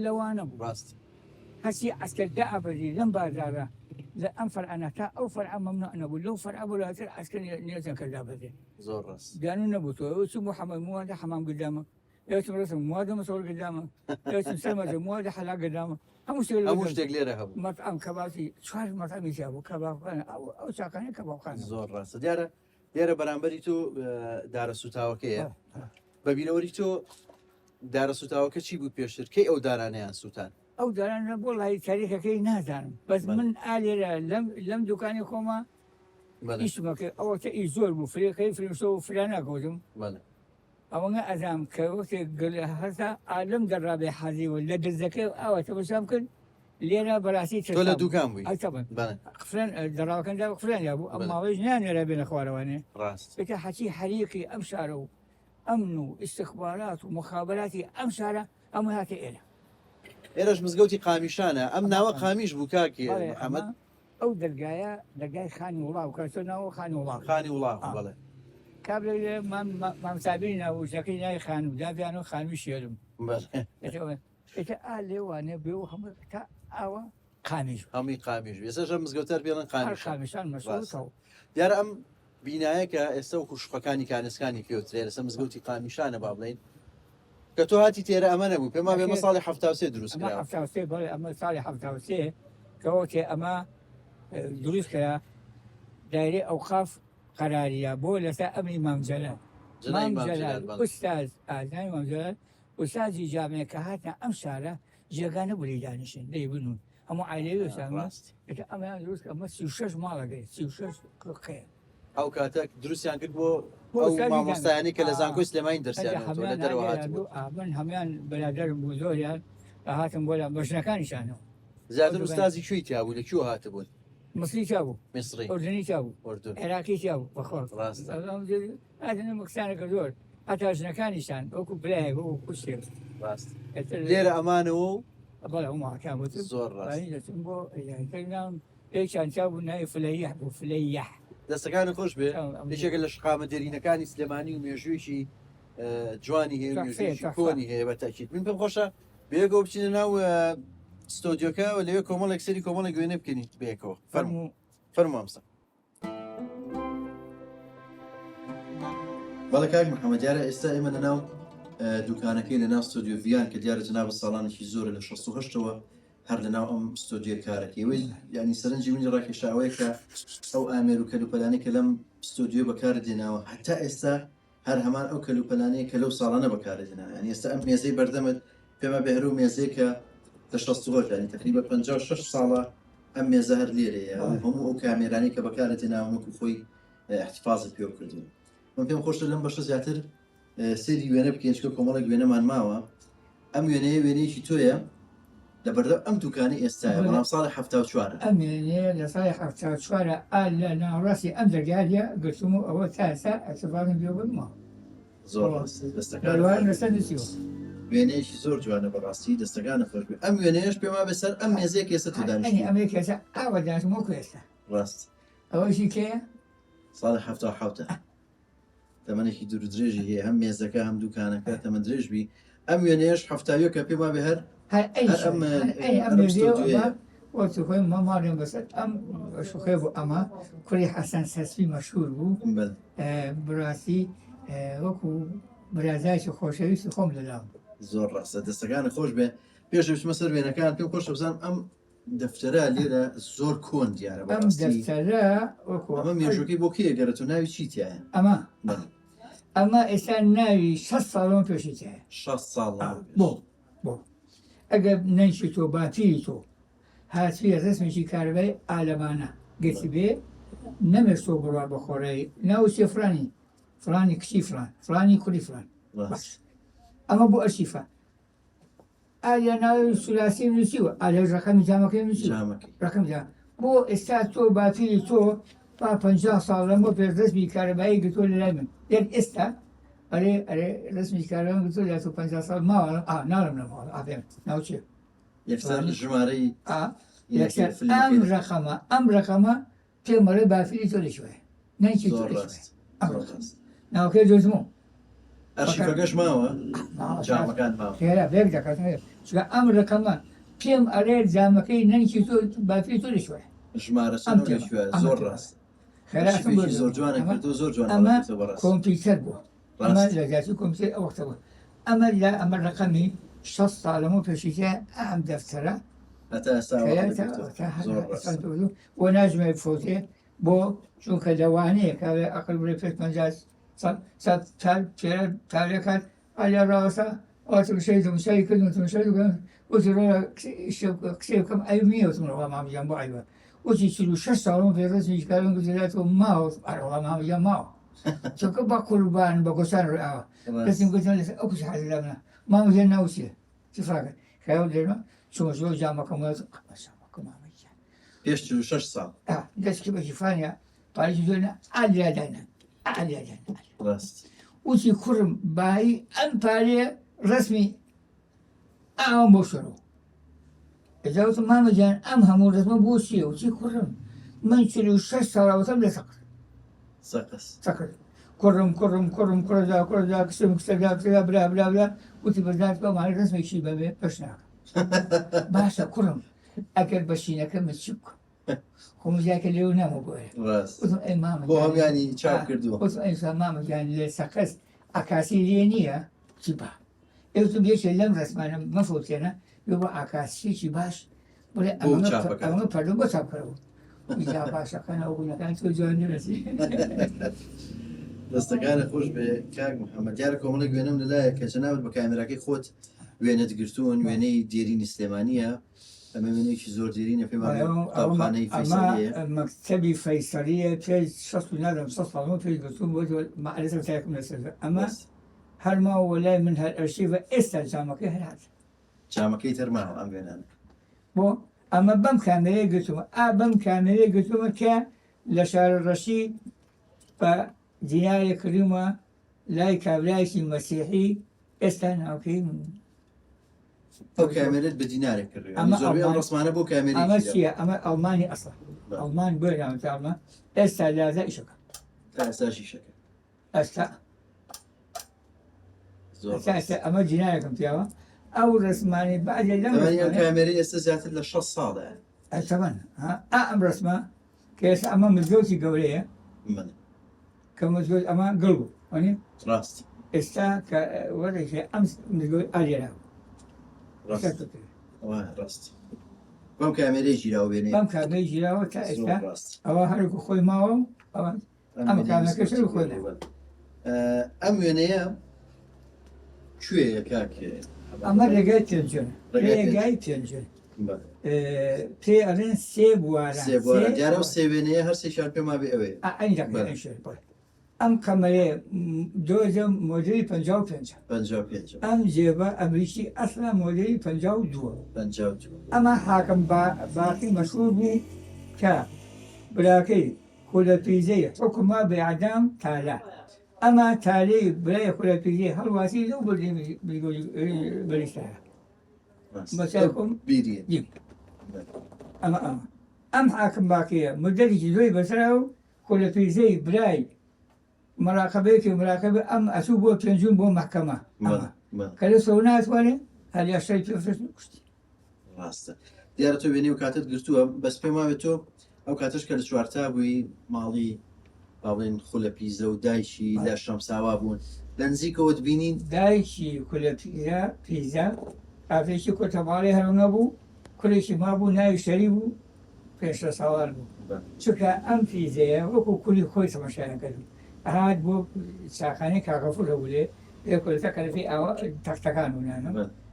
لەوانە بوو ڕاست هەسی ئەسکەر دائبەری لەم بازارە لە ئەم فەرعانە تا ئەو فەرعە مەمنوع نەبوو لەو فەرعە بوو لاتر ئەسکەر نێزیان کرد دابەدێ زۆر ڕاست گیانوو نەبوو تۆ ئەوچ بوو موادە حەمام گدامە ئێوەچم ڕستم موادە مەسەوەر گدامە ئێوەچم سەرمەدە موادە حەلا گدامە هەموو شتێک لێرە هەبوو مەطعەم کەبابی چوار مەطعەمی تیا بوو کەبابخانە ئەو چاکانەی کەبابخانە زۆر ڕاستە دیارە بەرامبەری تۆ دارە سوتاوەکەیە بەبینەوەری تۆ دارە سوتاوەکە چی بوو پێشتر کەی ئەو دارانەیان سووتان ئەو دارانە بۆ لای تاریخەکەی نازانم بەس من ئالێرە لەم دوکانی خۆمە ئیشمەکە ئەوەکە ئیش زۆر بوو فرێکەی فرێشتە و فران ناکەوتم ئەوەنە ئەزام کە وەختێک هەستا ئالم دەڕابێ حەزیوە لە دەستەکەی ئەوەتە بەسام کرد لێرە بەڕاستی تۆ لە دوکان بووی دەڕاوەکەندا فرانیا بوو ئەم ماوەیش نانێرە بێنە خوارەوانێ ڕاست بێتە حەچی حەریقی ئەم شارە و ئەمن و ئیستخبارات و مخابراتی ئەم شارە ئەمە هاتە ئێرە ئێرەش مزگەوتی قامیشانە ئەم ناوە قامیش بوو کاکی محەممەد ئەو دەرگایە دەرگای خانی وڵاو کە ناوە خانی وڵاو بڵێ کابرا مامسابی ناوچەکەی نای خان و دابیان و خانوی شێرم ئێتە لێوانێ بێ و هەموو تا ئاوە قامیش هەمووی قامیش ێستا مزگەوتەر بێنن قامیشان مەسەوە دیارە ئەم بینایەکە ئێستا و خوشقەکانی کانسکانی پێوترێ لەسەر مزگەوتی قامیشانە با بڵین کە تۆ هاتی تێرە ئەمە نەبوو پێم وایە ئێمە ساڵی 73 دروست ئەمە کراوە 73 بەڵێ ئەمە ساڵی 73 کەوتێ ئەمە دروست کرا دایرێ ئەوقاف قەراریە بۆ لەسەر ئەمری مام جەلال مام جەلال ئوستاز ئازای مام جەلال ئوستازی جامعەیە کە هاتە ئەم شارە جێگا نەبوو لێی دانیشن لێی بنوون هەموو عایلەی وێسان ئەمەیان دروست ئەمە 36 ماڵەکەی 36 قەیە ئەو کاتە دروستیان کرد بۆ ئەو مامۆستایانی کە لە زانکۆی سلێمانی دەرسیان لە دەرەوە من هەمان بەرادەرم بوو زۆریان هاتم بۆ لە بەژنەکانیشانەوە زیاتر ئوستازی کوێی تیابوو لە کوێ هاتبوون مصری چابوو میسری ئۆردنی چابوو عێراقی چابوو بەخۆ مەکسانەکە زۆر هەتا ژنەکانیشان وەکو بلای بۆ کوشتێک لێرە ئەمانەوە بەڵێ ئەوماکان زۆر دەچم بۆ نام پێیان چابوو ناوی فلەیح بوو فلەیح دەستەکانی خۆش بێ یەکێکە لە شقامە دێرینەکانی سلێمانی و مێژوویشی جوانی هەیە کۆنی هەیە بە تاکید من پێم خۆشە بێگە بچینە ناو ستۆدیۆکە و لەوێ کۆمەڵێک سەری کۆمەڵی گوێنێ بکەنیت بێکەوە فەرموامسە بەڵێ کاک محەممەد دیارە ئێستا ئێمە لەناو دوکانەکەی لەناو ستۆدیۆ ڤیان کە دیارە جناب ساڵانێکی زۆر لە 68ەوە هەر لەناو ئەم ستۆدیۆ کارەکەی ینی سەرنجی منی ڕاکێشاوەیە کە ئەو ئامێر و کەلوپەلانی کە لەم ستۆدیۆ بەکار دێناوە هەتا ئێستا هەر هەمان ئەو کەلوپەلانەیە کە لەو ساڵانە بەکارێناوە ینی ئێستا ئەم مێزەی بەردەمت پێمە بەهرە و مێزەیە کە لە 60 ینی تقریبا 56 ساڵە ئەم مێزە هەر لێرەیە هەموو ئەو کامێرانی کە بەکارێتێناوە وەکو خۆی احتفاظت پێ کردوون من پێم خۆشە لەم بەشە زیاتر سێری وێنە بکەین چکە کۆمەڵێک وێنەمان ماوە ئەم وێنەیە وێنەیەکی تۆیە لە بەردەم ئەم دوکانی ئێستاە بەڵام ساڵی 74 ئەم وێنەیە لە ساڵی 74 لە ناوڕاستی ئەم دەرگایە گرتوم و ئەوە تاسا ئەتفاقم بێ بمەوە زۆر لەسەر نووسیوە وێنەیەکی زۆر جوانە بەڕاستی دەستەکانە خۆش بێ ئەم وێنەیەش پێما بەسەر ئەم مێزەیە کێسە تو دانیشتنی ئەمێ کێسە ئاوە دانیشتمەوە ئێستا ڕاست ئەوەشی کێیە ساڵی 77 تەمەنێکی دوور درێژی هەیە هەم مێزەکە هەم دوکانەکە تەمە درێژبی ئەم وێنەیەش هەفتاویە کە پێما بێ هەر خۆی ماماڵێن بەسەر ئەم شوخێ بوو ئەمە کوڕی حەسەن سەسفی مەشهور بوو بڕاستی وەکو برازایکی خۆشەویستی خۆم لەلاوە زۆر ڕاستە دەستەکانە خۆش بێ پێش بچمە سەر وێنەکان پێم خۆش بزانم ئەم دەفتەرە لێرە زۆر کۆن دیارە ئەم دەفتەرە ئەمە مێژوەکەی بۆ کێ گەرە تو ناوی چیتیایە ئەمە ئێستا ناوی 6 ساڵەوە پێشیتایە 6 ساڵ بۆ ئەگەر نەنشی تۆ باتیری تۆ هاتوویە ڕسمێکی کارەبای ئالەمانە گەتی بێ نەمێستۆ بڕوا بە خۆڕایی ناوچێ فلانی کچی فلانی کوری فلان ئەمە بۆ ئەرشیفە ئایا ناوی سولاسی نووسیوە ئالێ ڕقەمی جامەکەی نووسی ڕقم جام بۆ ئێستا تۆ باتیری تۆ با 50 ساڵ لەمە پێ ڕسمی کارەبایی گرتۆ لە لای من دێن ئێستا ئەرێ ڕسمی کارەبایی گرتۆ لە 50 ساڵ ماوە ناڵم لە ماوە ئاێن ناوچێ ژمارەی ئەم ڕقەمە پێمەڕێ بافیری تۆ لەشوێ نایکی ناوکەی دۆزمەوە ئەرشیفەکەش ماوە جامەکان خێرا بێک دەکات چکە ئەم ڕقەمە پێم ئەرێ جامەکەی نەنکی تۆ بافیری تۆ لەشوێ ژمارە زۆر ڕاست زۆر جوانە زۆر جوان ئەمە کۆمپیوتەر بووە ئەمە لە جاتی کۆمپیوتەر ئەوەختەوە ئەمە لە ئەمە ڕقەمی 6 ساڵەمە پێشیتە ئەم دەفتەرە بۆ ناژمێ فۆتێ بۆ چونکە لەوانەیە کاوێ ئەقل بڵێ پێ 50 تارێکات ئالیا ڕاوەسا ئاتمشەی تمشای کردن تمشای وتی کسێ بکەم ئەومیەوتمەوە مامجان بۆ ئایوە وتی 46 ساڵم پێ ڕسمی کارم گوزارێتەوە ماوە ئەوە مامجان ماوە چونکە بە قوربان بە گۆسان ڕاوە دەستیم گوتن لەسەر ئەو کچ حەزلامە مامجان ناوچێ چ فاکە خەیاو دێنە چۆن زۆر جامەکەم پێش 6 ساڵ دەستکی بەشیفانە پارێکی زۆرە ئالادانە وتی کوڕم بایی ئەم پارێ ڕسمی ئاوام بۆ شەرەوە ئەجاوتم مامەجان ئەم هەموو ڕسمە بۆ چیە وتی کوڕم من 46 ساڵاوەتەم لە سەقر کوڕم کوڕدا کسم کسەدا برا وتی بەردات بەمانە ڕسمێکی بەبێ پێش ناکەم باشە کوڕم ئەگەر بەشینەکەمە چی بکەم خۆمزیاکە لێو نامە بۆە بۆ هەمیانی چاو کردووە مامەجان لێ سەقەس ئەکاسی لێ نییە چی بە ئێوتم یەکێ لەم ڕسمانە مەفۆتێنە لێ بۆ ئاکاسیێکی باش بڵێ ئەمە پەردە بۆ چاپکەرەوە جا باشەکەنەوە بوونەکان تۆ جوان نوێسی دەستەکانە خۆش بێ کاک محەممەد دیارە کۆمەڵە گوێنم لەلایە کە جەنابەت بە کامێراکەی خۆت وێنەت گرتوون وێنەی دێرینی سلێمانیە ئەمە وێنەیەکی زۆر دێرینە پێم قوتابخانەی فەیسەلیە مەکتەبی فەیسەلیە پێی 1970 پێی گرتوون بۆ معرفە تاکم لەسەر ئەمە هەرماوە وەلای من هەر ئەرشیڤە ئێستا جامەکەی هەرات جامەکەی تەرماوە ئەم وێنانە بۆ ئەمە بەم کامێرەی گرتومە بەم کامێرەی گرتومە کە لە شارە ڕەشی بە دینارێک کردومە لای کابرایکی مەسیحی ئێستا ناوکەی من ئەو کامێرەت بە دینارێک کردی ئەم ڕسمانە بۆ کامێرە ئەمە چییە ئەمە ئەڵمانی ئەسڵ ئەڵمان بۆ ناوتامە ئێستا لازە ئیشەکە ئێستاشی شەکە ئەستا ئەمە دینارێکم پیاوە ئەو ڕسمانی بعدێ لەم کامێرەی ئێستا زیاتر لە 6 ساڵە ئەتەمەن ئەم ڕسمە کە ئێستا ئەمە مزگەوتی گەورەیە کە مزگەوت ئەمە گڵ بوو وانێ ڕاست ئێستا کە وەرێکی ئەم مزگەوت ئالێرا ڕاست بەم کامێرەی ژیراوە وێنێ بەم کامێرەی ژیراوە تا ئێستا ئەوە هەرکو خۆی ماوە ئەوە ئەم کامەکە شەر خۆی ئەم وێنەیە کوێیە کاکێ ئەمە ڕێگای پێنجۆن ڕێگای پێنجۆن پێ ئەڵێن سێ بوارە دیارە و سێوێنەیە هەر سێشان پێما بێ ئەوەیە ئەم کەمەرێ دۆزە مۆدلی 55 ئەم جێبە ئەمریکی ئەسلا مۆدلی 52 ئەمە حاکم باقی مەشهور بوو کە براکەی خولەپیزەی حکوما بێعدام تالا ئەمە تالەی برای خولەپیزەی هەڵواسی لەو بەریستایە ئەم حاکم باقیە مدەرێکی زۆری بەسرا و خولەپیزەی برای مراقبەیەکی مراقبە ئەم ئەسوو بۆ پێنجوم بۆ محکەمە کە لە سەو ناتوانێت هەر یاشتای پێ کوشتی ڕاستە دیارە تۆ وێنەی و کاتت گرتووە بەس پێم وایە تۆ ئەو کاتش کە لە چوارتا بووی ماڵی باڵێن خولەپیزە و دایشی لە شەمساوا بوون لە نزیکەوە بینین دایکی خولەپیزە پیزە ئافێکی کۆتەماڵی هەرنە بوو کوڕێکی ما بوو ناوی شەری بوو پێشە ساوار بوو چونکە ئەم پیزەیە وەکو کولی خۆی تەماشایان کرد هات بۆ چاخانەی کاغەفور هەبوو لێ لێ کولتە کەلفی ئەوە تەختەکان بوونانە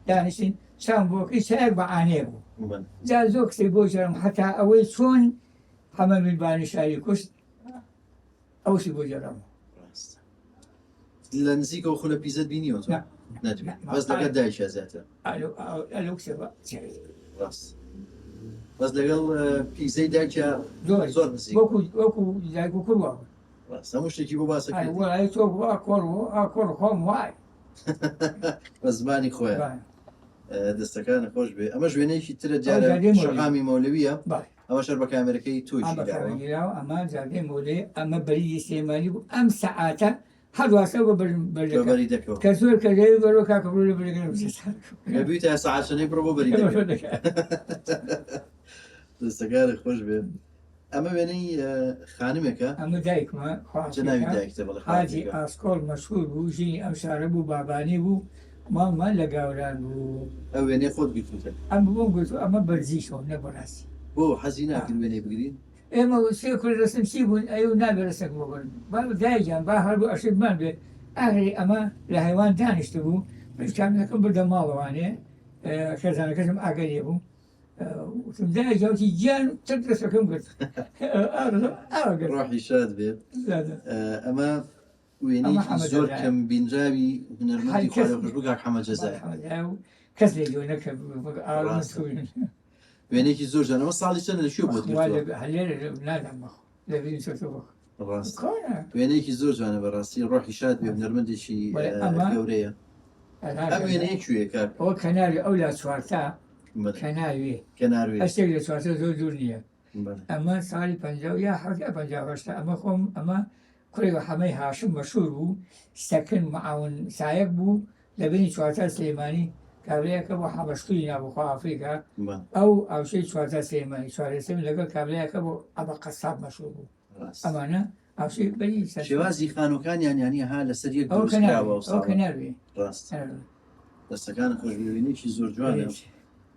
دانیشتین چاند بۆکەی چایەک بە ئانێ بوو جا زۆر کسی بۆ جەرم هەتا ئەوەی چۆن هەمە میلبانی شاری کوشت ئەوشی بۆ جەرەم لە نزیکەوە خولەپیزەت بینیوە بەس لەگەڵ دایشە زیاتر ئەلو کتێبە ڕاست بەس لەگەڵ پیزەی دایکە زۆر نزیک وەکو دایک و کوڕ هەموو شتێکی بۆ باسەکەی تۆ کۆڕ خۆم وای بە زمانی خۆیان دەستەکانە خۆش بێ ئەمە ژوێنەیەکی ترە دیارە شەقامی مەولەویە ئەمە شەر بە کامێرەکەی تۆی ئەمە جاردەی مۆلێ ئەمە بەری سێمانی بوو ئەم سەعاتە هەرواسە بە بەری دەکەوە کە زۆر کە لێ بەرۆ کاکەڕۆ لە بەرگەبی تا سەعاتشەی بڕۆ بۆ بەری دەستەکانە خۆش بێ ئەمە وێنەی خانمێکە ئەمە دایکمە ناوی دایکتە بەڵێ حاجی ئاسکۆڵ مەشهور بوو ژینی ئەم شارە بوو بابانی بوو ماڵمان لە گاوران بوو ئەو وێنەی خۆت گرتوتە ئەم بۆم گوتو ئەمە بەرزیشەوە نە بەڕاستی بۆ حەزی ناکرد وێنەی بگرین ئێمە سێ کوڕ ڕستم چی بوون ئەو نابێ ڕستێک بۆ بن دایکیان با هەر بوو ئەشتمان بێ ئاغری ئەمە لە حیوان دانیشت بوو کامەکەم بردە ماڵەوانێ خێزانەکەشم ئاگەریە بوو دایجاوتی گیان تر دەستەکەم کرد ڕۆحی شاد بێت ئەمە وێنەیەکی زۆر کەم بینراوی هونەرمەندی خۆی بگا حەمە جەزای کەس لێ جۆ نەکە وێنێکی زۆر جانەوە ساڵی چەند لە شوێ بۆ وێنەیەکی زۆر جوانە بەڕاستی ڕۆحی شاد بێ هونەرمەندێکی گەورەیە ئەم وێنەیە کوێ کار ئەوە کەناوی ئەو لا چوارتا کەناوی هەشتێک لە چوارتە زۆر دوور نییە ئەمە ساڵی 50 یا 1950 ئەمە خۆم ئەمە کوڕێوە حەمەی هاشم مەشهور بوو سەکن معاون سایەک بوو لە بینی چوارتە سلێمانی کابرایەکە بۆ حەبەشتوری نابووخوا ئەفریقا ئەو ئاوشەی چوارتە سلێمانی چوارێسم لەگەڵ کابرایەکە بۆ ئەبە قەساب مەشهور بوو ئەمانە ئاوشەی بەری شێوازی خانووکانیان یانی ها لەسەر یەک ئەو کەناوی ڕاست دەستەکان خۆشببینێکی زۆر جوانە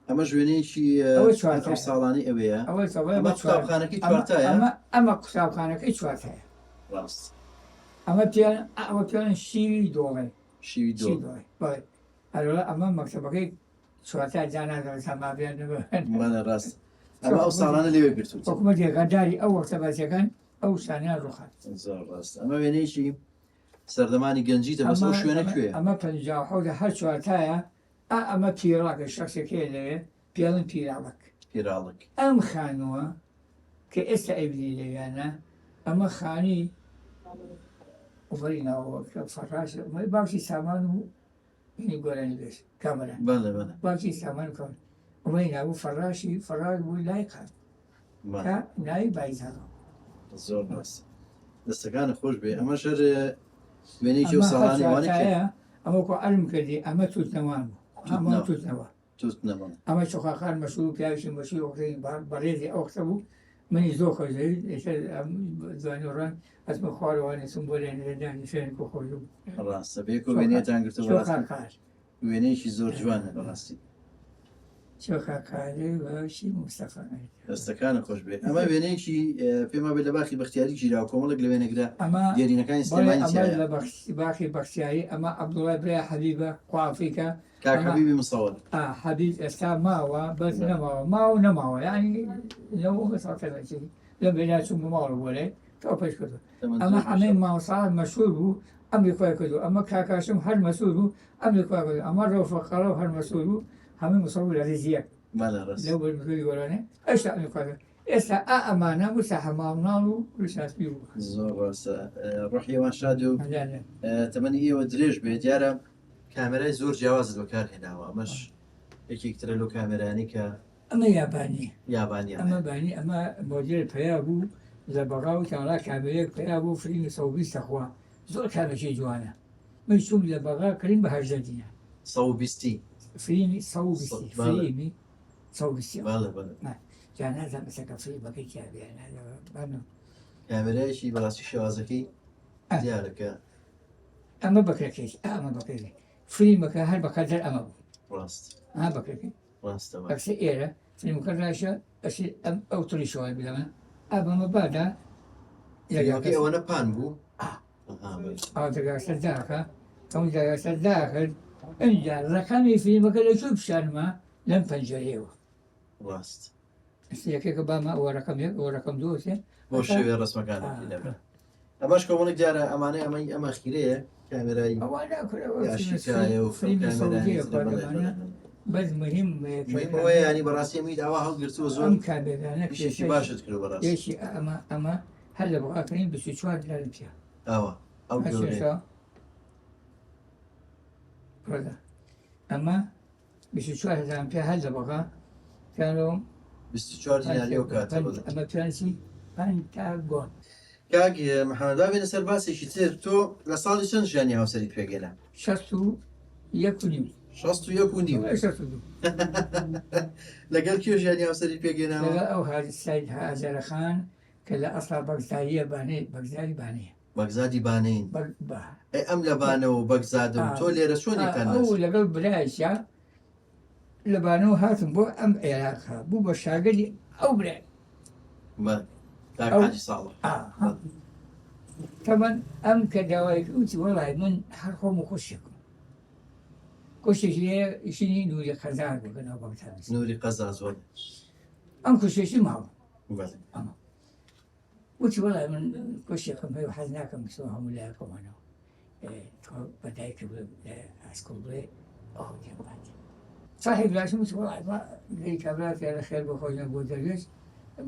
ئەمە ژوێنەیەکی ئەو ساڵانی ئەوەیە قوتابخانەکەی چوارتایە ئەمە قوتابخانەکەی چوارتایە ڕاست ئەمە پێیان شیوی دۆڵێ شیوی دۆڵ هەروە ئەمە مەکتەبەکەی چوارتا جانادەوە سەمابیان بەڵێ ڕاست ئەمە ئەو ساڵانە لێوێ گرتووت حکوومەت ێگەداری ئەو وەختە بەچەکان ئەو شانیان ڕوخات زۆر ڕاست ئەمە وێنەیەکی سەردەمانی گەنجیتە بەس ئەو شوێنە کوێیە ئەمە 50 هەر چوارتایە ئەمە پیرڕاکە شخصێکەیە لەوێ پیاڵن پیراڵک پیراڵک ئەم خانووە کە ئێستا ئەیبلی لەویانە ئەمە خانی وبەری ناوە فەڕاش باوکی سامان و گۆرانی بێش کامەرە باوکی سامان کەون ئەمەی نابوو فەڕاشی فەڕاش بووی لای قات کە ناوی بایزانەوە زۆر باس دەستەکانە خۆش بێ ئەمە شەر وێنێکی و ساڵانی وانەیە ئەمەکو ئەلم کردی ئەمە تووتنەوان بوو تووتنەوە ئەمە چۆخاخان مەشهور و پیاویشی مەشهور وەختەی بەڕێزی ئەو وەختە بوو منی زۆر خۆشەوی زوانی ڕۆن ئەسمە خوارەوانی سم بۆ لێنەدانی شوێنی کۆ خۆش بوو ڕاستە بێک و وێنێتان گرتووە وێنەیەکی زۆر جوانە بەڕاستی چۆخاکاری بەشی مستەفا دەستەکانە خۆش بێت ئەمە وێنەیەکی پێما بێت لە باخی بەختیاری گیرا و کۆمەڵک لە وێنەگرا دیێرینەکانی سلێمانی لە باخی بەختیاری ئەمە عەبدوڵای برای حەبیبە خوافیکە کاک حەبیبی مسەوەر حەبیب ئێستا ماوە بەس نەماوە ماوە نەماوە یعنی لەو ساڵکەدەچی لە بێدا چوون بماڵە بۆ لێ تۆ پێش کردو ئەمە هەمەی ماوەساڵ مەشهور بوو ئەمریکای کردو ئەمە کاکاشم هەر مەسوور بوو ئەمریکای کردو ئەمە ڕەوفەقەڵە و هەر مەسوور بوو هەمووی مصور لە ڕێزیەک لەو بەرمەکەی گۆرانێ ئەشتا ئەمریکای ئێستا ئەمانە وسە هەماڵناڵ و ڕشناسی بوو زۆر ڕاستە ڕۆحیەوان شاد و تەمەنی ئێوە درێژ بێت دیارە کامێرای زۆر جیاوازت بەکارهێناوە ئەمەش یەکێکترە لەو کامێرانی کە ئەمە یابانی ئەمە بانی ئەمە مۆدیل پیا بوو لە بەغا و تاڵا کامێرەیەک پیا بوو فرینی 120 خوا زۆر کامێکی جوانە من چوم لە بەغا کردین بە 18 دینار 120 فرینی 120 فرینی 120 جا نازانم مەسەکە فری بەکەی کابێنە کامێرایەکی بەڕاستی شێوازەکەی دیارەکە ئەمە بەکرەکەی ئەمە بەکەی فیلمەکە هەر بەکاتەر ئەمە بوو ڕاست بەکرەکەی ڕاستەوە ئەکسە ئێرە فیلمەکە ڕاشە ئەسی ئەو توری شۆی بلەمە ئەمە بادا ئەوەنە پان بوو ئەو دەگاسە داکە ئەو دەگاسە داکرد ئەنجا ڕەکامی فیلمەکە لە چوو پیشانمە لەم پەنجەرەیەوە ڕاست یەکێکە بامە ئەوە ڕەکەم یەک ئەوە ڕەکەم دووتێ بۆ شێوێ ڕسمەکانێکی لەبێ ئەمەش کۆمەڵێک جارە ئەمانەی ئەمەی ئەمە خیرەیە کامێرایی بەس مهم ینی بەڕاستی ئەمی داوا هەڵگرتووە زۆر کابێدانە پێشی باشت کرد بەڕاستی پێشی ئەمە هەر لە بەغاکەین 24 دلار پیا ئەوە ئەو ئەمە 24 پێ هەر لە بەغا کارەوە 24 دیناری و کاتە ئەمە پیانسی تا گۆن کاک محەممەدا بێنە سەر باسێکی تر تۆ لە ساڵی چەند ژیانی هاوسەریت پێگەلا 61 لەگەڵ کێ ژیانی هاوسەری پێگەێناوە ئەو سید هاجرەخان کە لە ئەسڵا بەگزاریە بانەی بەگزاری بانەیە بەگزادی بانین ئەم لە بانەوە بەگزادم تۆ لێرە چۆنێکان لەگەڵ برایشە لە بانەوە هاتم بۆ ئەم عێراقا بوو بە شاگەری ئەو برای ساڵ تەمەەن ئەم کە داوای وتی وەڵای من هەر خۆم و خۆشێکم کۆشتێکی ئیشینی نووری قەزار بگەنەوە بەتان نووری قەزا زۆر ئەم کوشتێکی ماوە وتی وەڵای من کۆشێکم هەیە حەز ناکەم سۆ هەموو لایەکەمانەوە بەدایکە ئاسکۆڵ بێ ئەو دێبات صاحب لاشم وتی وەڵای گەی کابرات لە خێر بە خۆی بۆ دەرێت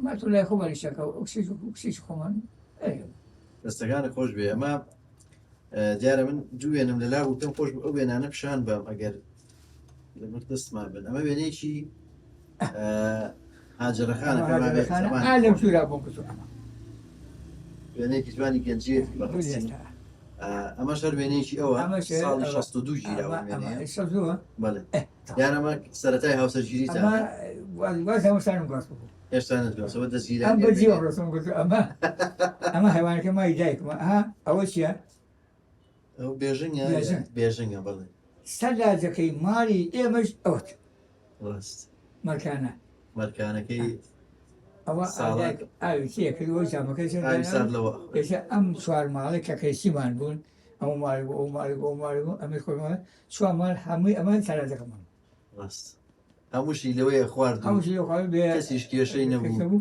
ما تو لای خۆباریشەکە ئۆکسیژ خۆمان دەستەکانە خۆش بێ ئەمە دیارە من دوێنم لەلا وتم خۆش ئەو وێنانە پیشان بەم ئەگەر لەمر دەستمان بن ئەمە وێنەیەکی هاجرەخانە وێنەیەکی جوانی گەنجێت ئەمە شەر وێنەیەکی ئەوە ساڵی 62 ژیراوە بەڵێ یانەمە سەرەتای هاوسەرگیری هێشتا نەدوێتەوە دەستگیری ئەمە حیوانەکە مای دایکمە ئەوە چییە؟ ئەو بێژنگە بێژنگە بڵێ سەلاجەکەی ماڵی ئێمەش ئەوت ڕاست مەکانە مەرکانەکەی ئەوە ساڵات ئاوی چیەکردەوە جامەکەی ئاوی سارد لەوە ئێستا ئەم چوار ماڵی کە کەیسیمان بوون ئەو ماڵی بوو ئەو ماڵی بۆ ماڵی بوو ئەمە خۆمان چوار ماڵ هەمووی ئەمان سەلاجەکەمان ڕاست هەمووشی لەوەیە خوارد و هەمووشی لەو بێ کەسیش کێشەی نەبوو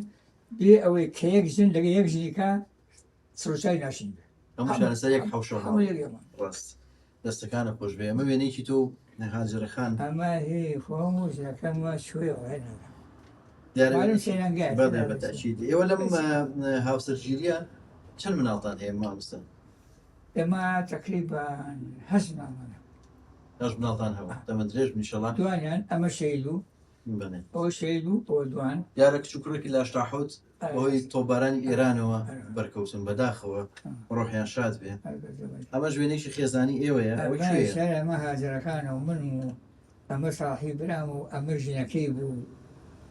بێ ئەوەی کە یەک ژن لەگە یەک ژنیکە سرۆچای ناشین بێ هەمووشان لەسەر یەک حەوشە هەموو یەک ئەمان ڕاست دەستەکانە خۆش بێ ئەمە وێنەیەکی تۆ هاجرەخان ئەمە هی خۆموشەکەمە شوێ هێنەکە دیارە معلوم سێنانگای بەڵێ بەتەشید ئێوە لەم هاوسەرگیریە چەند مناڵتان هەیە مامۆستا ئێمە تقریبان هەشت مامەنە هەش مناڵتان هەوە دەمە درێژ میشەڵا دوانیان ئەمە شەید و بنێ ئەو شەید و ئەو دوان دیارە کچوکڕێکی لاشتاحوت بەهۆی تۆبارانی ئێرانەوە بەرکەوتن بەداخەوە ڕۆحیان شاد بێ ئەمە ژوێنێکی خێزانی ئێوەیە ئەوەی کوێیە؟ شار ئەمە هاجرەکانە و من و ئەمە ساحی برام و ئەمە ژنەکەی بوو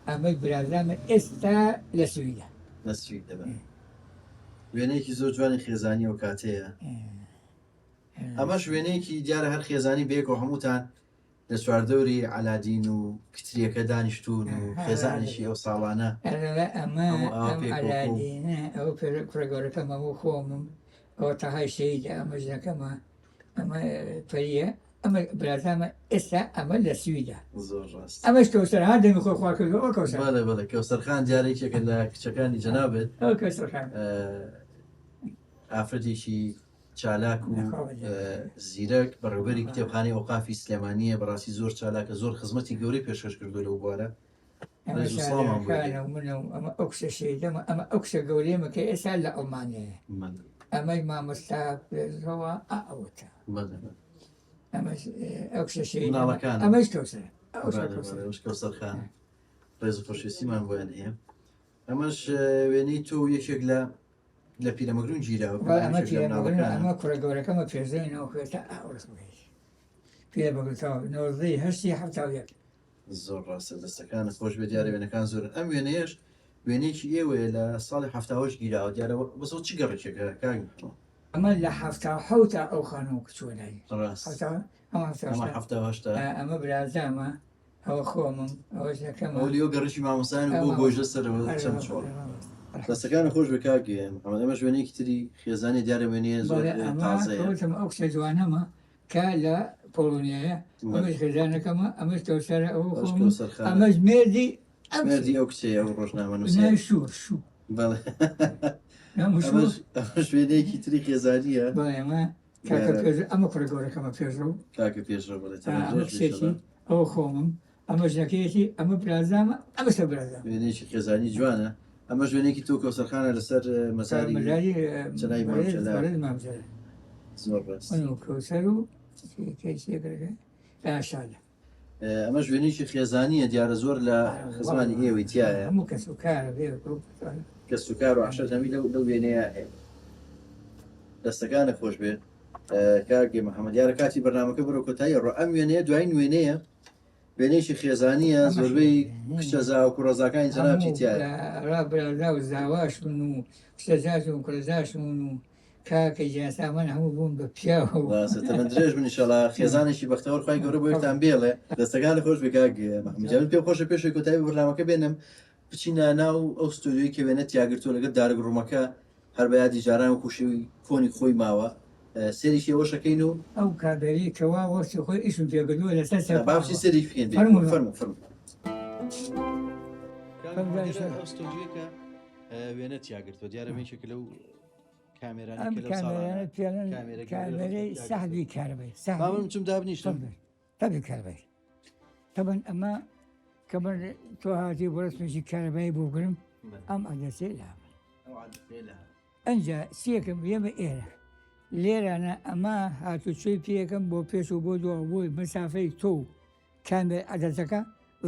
ئەمە برادرامە ئێستا لە سویدە نەسوی دەبێت وێنەیەکی زۆر جوانی خێزانی ئەو کاتەیە ئەمەش وێنەیەکی دیارە هەر خێزانی بێک و هەمووتان لە چواردەوری علادین و کتریەکە دانیشتون و خێزانیشی ئەو ساڵانە ئەمە ئەلادینە ئەو کوڕگەورەکەمە بۆ خۆمم ئەوە تاهای شەیدە ئەمە ژنەکەمە ئەمە پەریە ئەمە برازامە ئێستا ئەمە لە سویدا زۆر ڕاست ئەمەش کەوسەر ها دەمی خۆی خوا کردو ئەو کەوسەر بەڵێ بەڵێ کەوسەرخان جارێکێکە لە کچەکانی جەنابێت ئەو کەوسەرخان ئافرەتێکی چالاک و زیرەک بەڕێوەبەری کتێبخانەی ئەوقافی سلێمانیە بەڕاستی زۆر چالاکە زۆر خزمەتی گەورەی پێشکەش کردو لەو بوارە ئەمە ئەو کشە شەیدەمە ئەمە ئەو کشە گەورەیەمە کە ئێستا لە ئەڵمانەیە ئەمەی مامۆستا پێزەوە ئەوتە ئەو کشە مناڵەکان ئەمەش کەوسەر کەوسەرخان ڕێز و خۆشویستیمان بۆیان هەیە ئەمەش وێنەی تۆ یەکێک لە پیرەمەگرون گیراوە ئەمە کوڕە گەورەکەمە پێزەینەوە خوێتە ئاوڕست پێ بەگوتەوە نۆزەی هەشتی هەفتا یەک زۆر ڕاستە دەستەکانە خۆش بێ دیارە وێنەکان زۆرن ئەم وێنەیەش وێنێکی ئێوەیە لە ساڵی هەفتاهۆش گیراوە دیارەوە بەسەوە چی گەڕێکێکە کاگ ئەمە لە هەفتا حەوتا ئەو خانوو کچۆلای هەفتاهشتا ئەمە برازامە ئەوە خۆمم ئەوەکەمە ئەولیۆ گەڕشی مامۆسان بۆ گۆژە سەرەوە چەند چۆڵ دەستەکانە خۆش بە کاگەیە ئەمە ئەمە ژوێنێکی تری خێزانی دیارە وێنەیە زۆر تازەیە ئەو کشە جوانەمە کە لە پۆلۆنیایە ئەمەش خێزانەکەمە ئەمەش کەوسەرە ئەو ئەمەش مێردی مێردی ئەو کچەیە ئەو ڕۆژنامە شوور شوو بەڵێ شوێنەیەکی تری خێزانیە ئەمە ئەمە کوڕە گەورەکەمە پێشڕۆ کاکە پێشڕۆ بڵێت ئەو خۆمم ئەمە ژنەکەیەتی ئەمە برازامە ئەمەشە برازام وێنێکی خێزانی جوانە ئەمە ژوێنێکی تۆ کەوسەرخانە لەسەر مەساری زۆر بەست کەوسەر و شادە ئەمە ژوێنێکی خێزانیە دیارە زۆر لە خزمانی ئێوەی تایە هەموو کەس و کارە کەس و کار و عشر هەمی لەو وێنەیە هەیە دەستەکانە خۆش بێ کاگێ محەممەد دیارە کاتی بەرنامەکە بڕۆ کۆتایی ڕۆ ئەم وێنەیە دوای وێنەیە وێنێکی خێزانیە زۆربەی کشتەزا و کوڕەزاکانی جەنابی تایە ڕابرازا و زاواش بوون و کشتەزاش و کوڕزاش بوون و کاکە جیاسامان هەموو بوون بە پیاوە درێژ منیشەڵا خێزانێکی بەختەوە خی گەورە بۆ یەکتان بێڵێ دەستەکان خۆش بێکاگێ محەممەد پێ خۆشە پێشی کۆتایی بەرنامەکە بێنم بچینە ناو ئەو ستۆدیۆی کە وێنە تیاگرتۆ لەگەڵ دارگڕومەکە هەر بە یادی جاران و کوشی کۆنی خۆی ماوە سێریشی ئەوە شەکەین و ئەو کابێری کەوا وەستی خۆی ئیشم پێگەدووە لەسەر باوشی سەری فێن فەرمو وێنە تیاگرتۆ دیارەمێکێک لەو کامێرەی سەحبی کاربێ چم دابنیشتم تەبی کاربێ تەبەن ئەمە کە من تۆ هاتی بۆ ڕستمێکی کارەبایی بۆ گرم ئەم ئەدەسێ لا ئەنجا سیەکەم ئێمە ئێرە لێرانە ئەمە هاتوچۆی پێەکەم بۆ پێش و بۆ دووە بۆی مەسافەی تۆ کامێ عەدەتەکە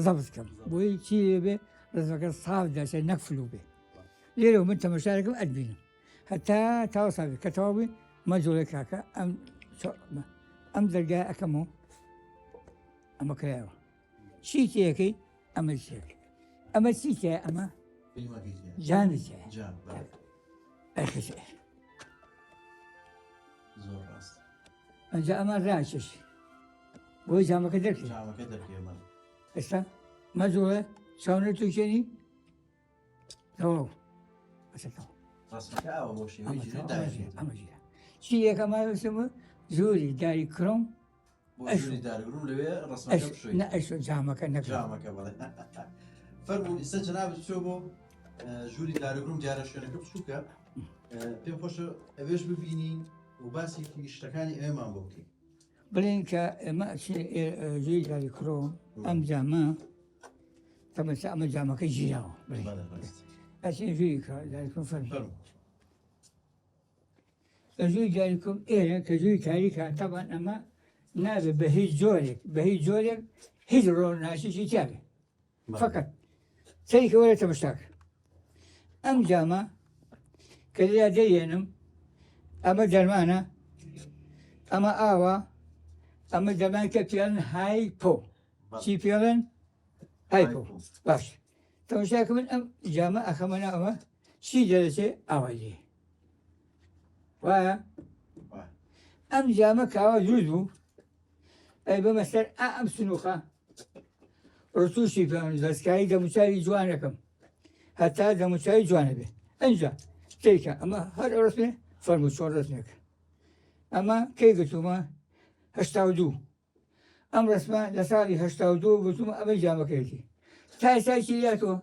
زەبستکەم بۆی چی لێبێ ڕزەکە ساف دەچێت نەکفلو بێ لێرە من تەمەشارەکەم ئەدبینم هەتا تاوە ساوی کە تەواوی مەجۆڵی کاکە ئەم دەرگای ئەەکەمەوە ئەمە کرایەوە چی تەکەی ئەمە چێک ئەمە چی تێ ئەمە جانی تێ ئەنجا ئەمە ڕاکێش بۆی جامەکە دەرکەی جامەکە دەکێمە ئێستا مەزۆڵە چاونە توکێنی تەواو ئەسەکەەوە ڕاستەکە ئەوە بۆ شێوەی جێ داژێت ئەمەژە چی یەکەماوەسمە زۆری داری کڕۆم بۆ ژووری دارگرم لەوێ ڕسمەکە بشوێت نە ئەش جامەکە نەکرا جامەکە بەڵێ فەرموون ئێستا جەنابەت بچۆ بۆ ژووری دارگرم دیارە شوێنەکە بچووکە پێم خۆشە ئەوێش ببینین و باسێکی شتەکانی ئێمان بۆ بکەین بڵێن کە ئێمە ژووری داری کڕۆم ئەم جامە تەمەسا ئەمە جامەکە ژیراوە بڵێ ئەچین ژووری داریکم فەرمی فەرموو ژووری داریکم ئێرە کە ژووری تاریکە تەبان ئەمە نابێت بە هیچ جۆرێک هیچ ڕۆناشیشی تیاابێ فقط سەریکە وەرە تەمەشتاکە ئەم جامە کە لیا دەیێنم ئەمە دەرمانە ئەمە ئاوە ئەمە دەمان کە پێڵن هایپۆ چی پێڵن هایپۆ باش تەمەشاکە من ئەم جامە ئەخەمەنە ئەمە چی دەرەچێ ئاوای لێ وایە ئەم جامە کاوە دروست بوو ئەی بەمە سەر ئەم سنووخە ڕتوشی پێ دەستکایی دەموچاوی جوانەکەم هەتا دەموچاوی جوانە بێ ئەنجا تێکە ئەمە هەر ڕستێ فەرمو چۆن ڕستنێکە ئەمە کەی گرتومە هەشتا و دوو ئەم ڕسمە لە ساڵی هەشتا و دوو گرتومە ئەمە جامەکەیەتی تا ئێستاکی لاتەوە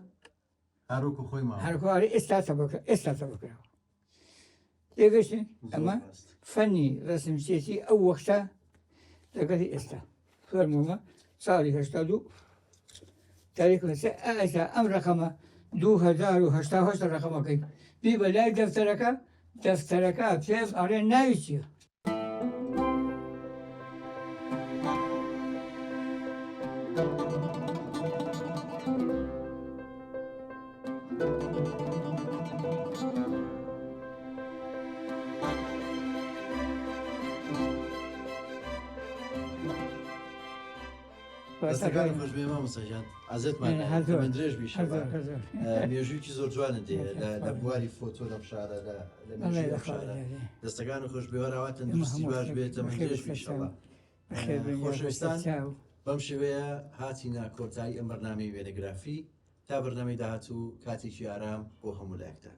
هەروکو خۆی ماوە هەرکوارە ئێستا تەبکراوە تێگەشتن ئەمە فەنی ڕسمچێتی ئەو وەختە لەگەڵی ئێستا فەرموومە ساڵی هەشتا دوو تاریخ لەسێ ئێستا ئەم ڕقەمە 2080 ڕقەمەکەی بی بە لای دەفتەرەکە پێم ئەڕێ ناوی چییە دەستەکانی خۆش بێ مامۆستاجان ئازێتمان درێژ بیشەوە مێژوویکی زۆر جوانت دێ لە بواری فۆتۆ لەم شارە لە مێژووی شارە دەستەکانی خۆش بێوەراوە تەندروستی باش بێتە من درێژ بیشەوە خۆشەویستان بەم شێوەیە هاتینە کۆتایی ئەم بەرنامەی وێنەگرافی تا بەرنامەی داهاتوو کاتێکی ئارام بۆ هەموو لایەکتان